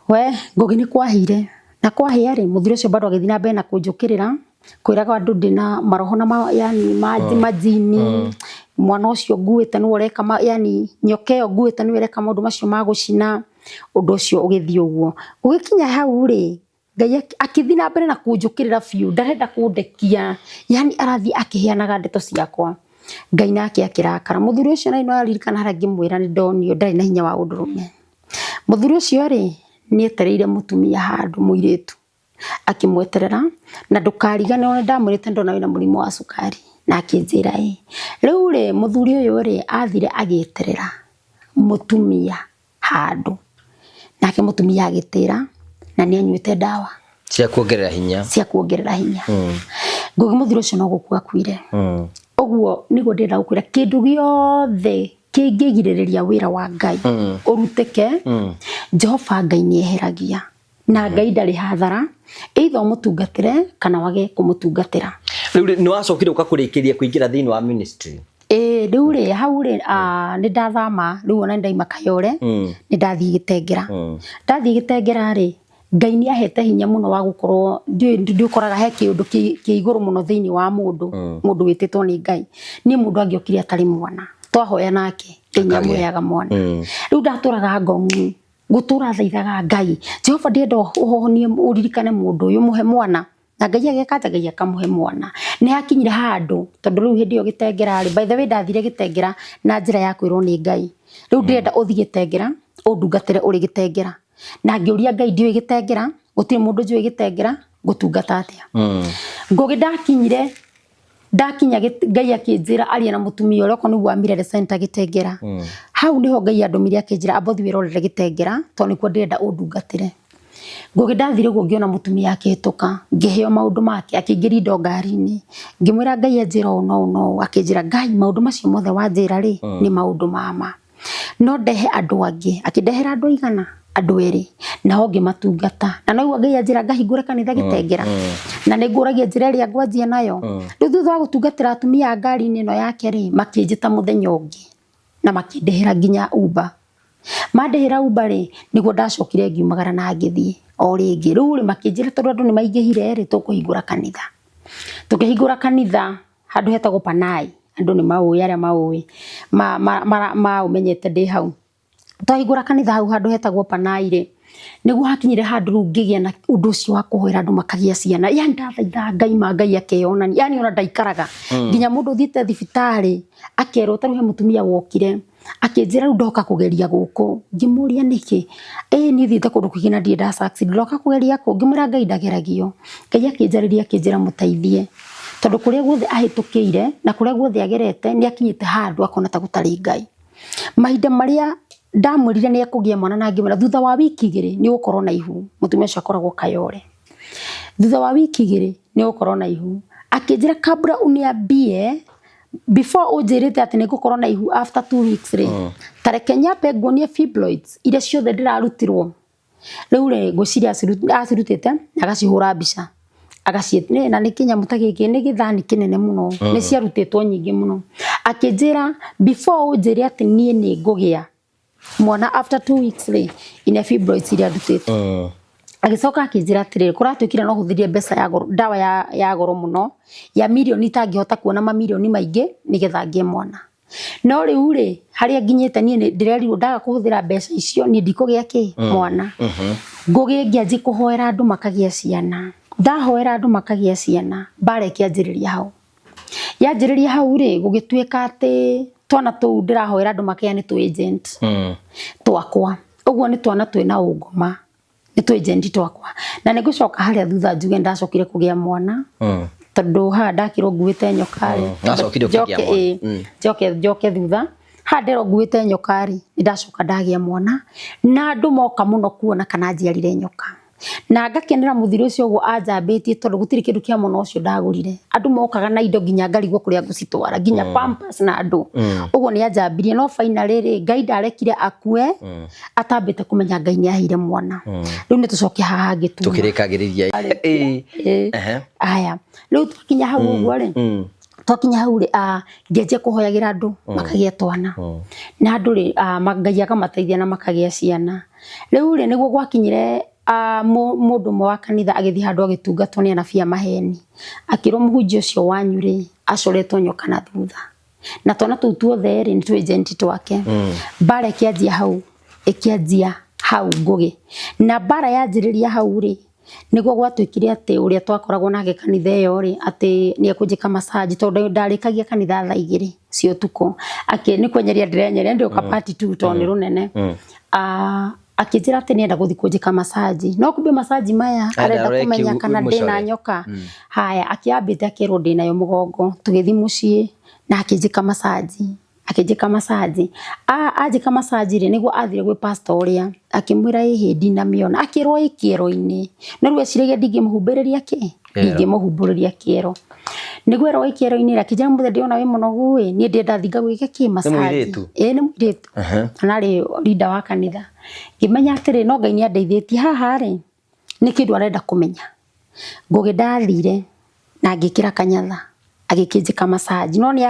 Ngũgĩ nĩ kwahĩire na kwahĩa mũthuri ũcio bado agĩthiĩ na mbere na kũnjũkĩrĩra kwĩraga andũ ndĩna maroho na yani majini mwana ũcio nguĩte nĩ ũreka yani nyoka ĩyo nguĩte nĩ ũreka maũndũ macio ma gũcina. Ũndũ ũcio ũgĩthiĩ ũguo. Ũgĩkinya hau Ngai akĩthiĩ na mbere na kũnjũkĩrĩra biũ ndarenda kũndekia yani arathiĩ akĩheanaga ndeto ciakwa. Ngai nake akĩrakara. Mũthuri ũcio no aririkana harĩa ngĩmwĩra nĩ ndonio ndarĩ na hinya wa ũndũrũme. Mũthuri ũcio nĩ etereire mũtumia handũ mũirĩtu akĩmweterera na ndũkarigane ona ndamwĩrĩte ndona wĩna mũrimũ wa cukari na akĩnjĩra rĩu mũthuri ũyũ athire agĩeterera mũtumia handũ nake mũtumia agĩtĩra na nĩ anyuĩte ndawa cia kuongerera hinya. Ngũgĩ mũthuri ũcio no gũkua akuire. Ũguo nĩguo ndĩrenda gũkwĩra kĩndũ gĩothe kĩngĩgirĩrĩria wĩra wa Ngai ũrutĩke Jehova Ngai nĩ eheragia na Ngai ndarĩ hathara either ũmũtungatĩre kana wage kũmũtungatĩra. Rĩu nĩ wacokire ũkakũrĩkĩria kũingĩra thĩinĩ wa ministry? Rĩu hau nĩ ndathama rĩu ona ndaima Kayole nĩ ndathiĩ Gĩtengera. Ndathiĩ Gĩtengera Ngai nĩ ahete hinya mũno wa gũkorwo ndĩũkoraga he kĩũndũ kĩ igũrũ mũno thĩinĩ wa mũndũ wĩtĩtwo nĩ Ngai. Niĩ mũndũ angĩokire atarĩ mwana twahoya nake Ngai nĩamũheaga mwana. Rĩu ndatũraga Ngong'u gũtũra thaithaga Ngai Jehova ndĩenda ũhonie ũririkane mũndũ ũyũ mũhe mwana na Ngai agĩkanja Ngai akamũhe mwana. Nĩ hakinyire handũ tondũ rĩu hĩndĩ ĩyo Gĩtengera by the way ndathire Gĩtengera na njĩra ya kwĩrwo nĩ Ngai. Rĩu ndĩrenda ũthiĩ Gĩtengera ũndungatĩre ũrĩ Gĩtengera na ngĩũria Ngai ndiũĩ Gĩtengera gũtirĩ mũndũ njũĩ Gĩtengera ngũtungata atĩa. Ngũgĩ ndakinya Ngai akĩnjĩra aria na mũtumia ũrĩa okorwo nĩguo Mirere Center Gĩtengera. Hau nĩho Ngai andũmire akĩnjĩra amba ũthiĩ wĩrorere Gĩtengera tondũ nĩkuo ndĩrenda ũndungatĩre. Ngũgĩ ndathire guo ngĩona mũtumia akĩhĩtũka ngĩheo maũndũ make akĩingĩria indo ngari-inĩ ngĩmwĩra Ngai anjĩra ũũ no akĩnjĩra Ngai maũndũ macio mothe wanjĩra nĩ maũndũ mama no ndehe andũ angĩ. Akĩndehera andũ aigana? Andũ erĩ nao ngĩmatungata na no Ngai anjĩra ngahingũre kanitha Gĩtengera na nĩ ngũragia njĩra ĩrĩa ngwanjia nayo. Rĩu thutha wa gũtungatĩra atumia ngari-inĩ ĩno yake makĩnjĩta mũthenya ũngĩ na makĩndehera nginya Uber Mandehera ubare niguo ndacokire ngiumagara na ngithie o ringi riu ri makinjira tondu andu ni maingihire ri tukuhingura kanitha. Tukihingura kanitha handu hetagwo Panai, andu ni maui aria maui ma umenyete ndi hau. Twahingura kanitha hau handu hetagwo Panai ri niguo hakinyire handu ru ngigia na undu ucio wa kuhoera andu makagia ciana. Yani ndathaitha Ngai ma Ngai akeyonani, yani ona ndaikaraga nginya mundu thiete thibitari akerwo taru he mutumia wokire akinjira ru ndoka kugeria guku. Ngimuria niki ni thiete kundu kugina ndie nda succeed ndoka kugeria ku. Ngimura Ngai ndageragio. Ngai akinjariria akinjira muteithie tondu kuria guothe ahitukire na kuria guothe agerete ni akinyite handu akona ta gutari Ngai. Mahinda maria ndamwirire ni akugia mwana na ngimura thutha wa wiki 2 ni ukorwo na ihu. Mutumia ucio akoragwo Kayole. Thutha wa wiki 2 ni ukorwo na ihu. Akinjira kabla uniambie before ujirite ati nigukorwo na ihu after 2 weeks ri tareke nyape nguonie fibroids iria ciothe ndirarutirwo. Riu ri ngwiciria acirutite agacihura mbica agacietne na ni kinyamu ta giki ni githani kinene muno ni ciarutitwo nyingi muno. Akinjira before ujire ati nie ni ngugia mwana after 2 weeks ri ina fibroids iria ndutite. Agicoka akinjira atiri kuratwikire no huthirie mbeca ya goro dawa ya goro muno ya milioni tangihota kuona mamilioni maingi nigetha ngie mwana. No riu ri haria nginyite nie ndirerirwo ndaga kuhuthira mbeca icio ni ndikugia ki mwana. Ngugi ngianji kuhoera andu makagia ciana. Ndahoera andu makagia ciana bare kianjiriria hau. Yanjiriria hau ri gugituika ati twana tu ndirahoera andu makia ni tu agent twakwa. Uguo ni twana twina ungoma. Ni tu agent twakwa. Na nigucoka haria thutha njuge ndacokire kugia mwana. Tondu ha ndakirwo nguite nyokari. Ndacokire kugia mwana. Joke thutha. Ha ndero nguite nyokari ndacoka ndagia mwana. Na andu moka muno kuona kana njiarire nyoka. Na ngakenera muthiri ucio uguo anjambitie tondu gutiri kindu kia mwana ucio ndagurire. Andu mokaga na indo nginya ngarigwo kuria ngucitwara nginya pampers na andu. Uguo ni anjambirie no finally ri Ngai ndarekire akue atambite kumenya Ngai ni ahire mwana. Riu ni tucoke haha gitu. Tukirikagiriria. Aya. Riu tukinya hau uguo ri. Twakinya hau ri ngianjia kuhoyagira andu makagia twana. Na andu ri Ngai akamateithia na makagia ciana. Riu ri niguo gwakinyire mundu mwe wa kanitha agithi handu agitungatwo ni anabia maheni. Akirwo muhunjia ucio wanyu ri acoretwo nyoka na thutha. Na twana tu tuothe ri ni tu agent twake. Bara ikianjia hau ikianjia hau ngugi. Na bara yanjiriria hau ri niguo gwatwikire ati uria twakoragwo nake kanitha iyo ri ati ni ekunjika massage tondu ndarikagia kanitha thaa 2 cio tuko. Ni kwenyeria ndirenyeria ndi ukapati tu toni runene. Akinjira ati nienda guthi kunjika massage. No kumbe massage maya arenda kumenya kana ndina nyoka. Haya akiambite akirwo ndina yo mugongo tugithi mucii na akinjika massage. Akinjika massage. Ajika massage ri niguo athire gwi pastor uria akimwira ihi ndina miona akirwo ikiero-ini. No riu eciragia ndingimuhumbiriria ki? Ndingimuhumburiria kiero. Niguo ero ikiero-ini ri akijira muthe ndiona wi munogu wi ni ndenda thinga gwike ki massage. Ni mwiritu. Kana ri leader wa kanitha. Ngimenya atiri no Ngai ni andeithitie haha ri ni kindu arenda kumenya. Ngugi ndathire na ngikira kanyatha agikinjika massage no ni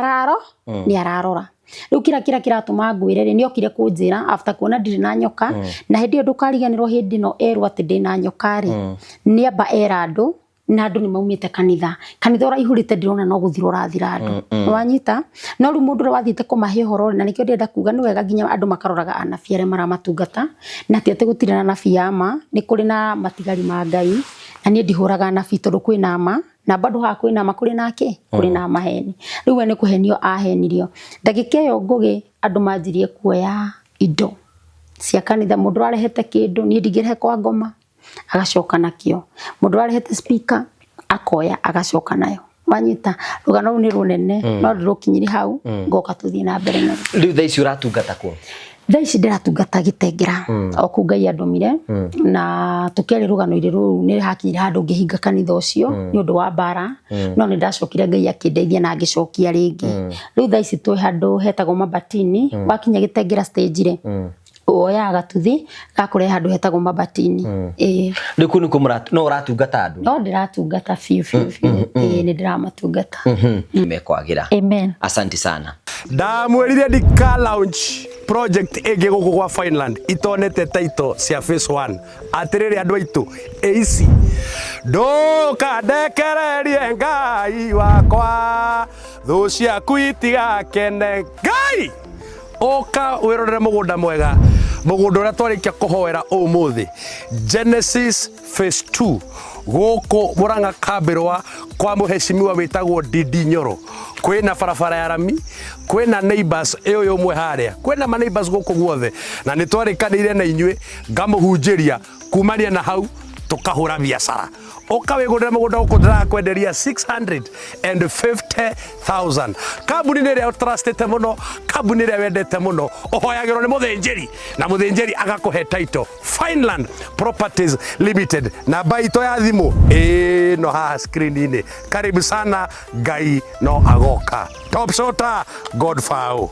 ararora. Riu kira kiratuma ngwire ri ni okire kunjira after kuona ndiri na nyoka na hindi ndukariganirwo hindi no erwo ati ndina nyoka ri ni amba era andu na andu ni maumite kanitha ura ihurite ndirona no guthira urathira andu wanyita no ru mundu wathiite kumahe horo na nikio ndenda kuga ni wega nginya andu makaroraga anabii aria maramatungata na ti ati gutire na anabii ama ni kuri na matigari ma Ngai na ni ndihuraga anabii tondu kwina ama na bado ha kwina ama kuri nake kuri na maheni riu we ni kuhenio ahenirio ndagika yo ngugi andu manjirie kuoya indo cia kanitha mundu arehete kindu ni ndigire kwa ngoma agacoka nakio mundu arehete speaker akoya agacoka nayo wanyita rugano ru ni runene no rukinyiri hau ngoka tuthii na mbere na riu thaici uratungata ku thaici ndiratungata Gitengera oku Ngai andumire na tukeri rugano iri ru ni hakinyire handu ngihinga kanitha ucio ni undu wa bara no ni ndacokire Ngai akindeithia na ngicokia ringi riu thaici twi handu hetagwo Mabatini wakinya Gitengera stage ri oya gatuthi gakure handu hetagwo Mabatini. Riku niku no uratungata andu? No ndiratungata fiu ni ndiramatungata. Mekwagira. Amen. Asante sana. Ndamwirire ndika launch project ege guku kwa Finland itonete title cia phase 1 atiriri andu aitu easy nduka ndekererie Ngai wakwa thu ciaku itigakene Ngai oka wirorere mugunda mwega mugunda uria twarikia kuhoera umuthi Genesis phase 2 guku Murang'a Kambirwa kwa muheshimiwa witagwo Ndindi Nyoro kwina barabara ya rami kwina neighbors eyo mwe haria kwina ma neighbors guku guothe na ni twarikanire na inywe ngamuhunjiria kumania na hau tukahura biashara ukawigurira mugunda guku ndirakwenderia 650,000 kambuni ni ria trustete muno kambuni ria wendete muno uhoyagirwo ni muthinjiri na muthinjiri agakuhe title Finland Properties Limited na baito ya thimu no ha screen ini karibu sana Ngai no agoka top shota Godfao.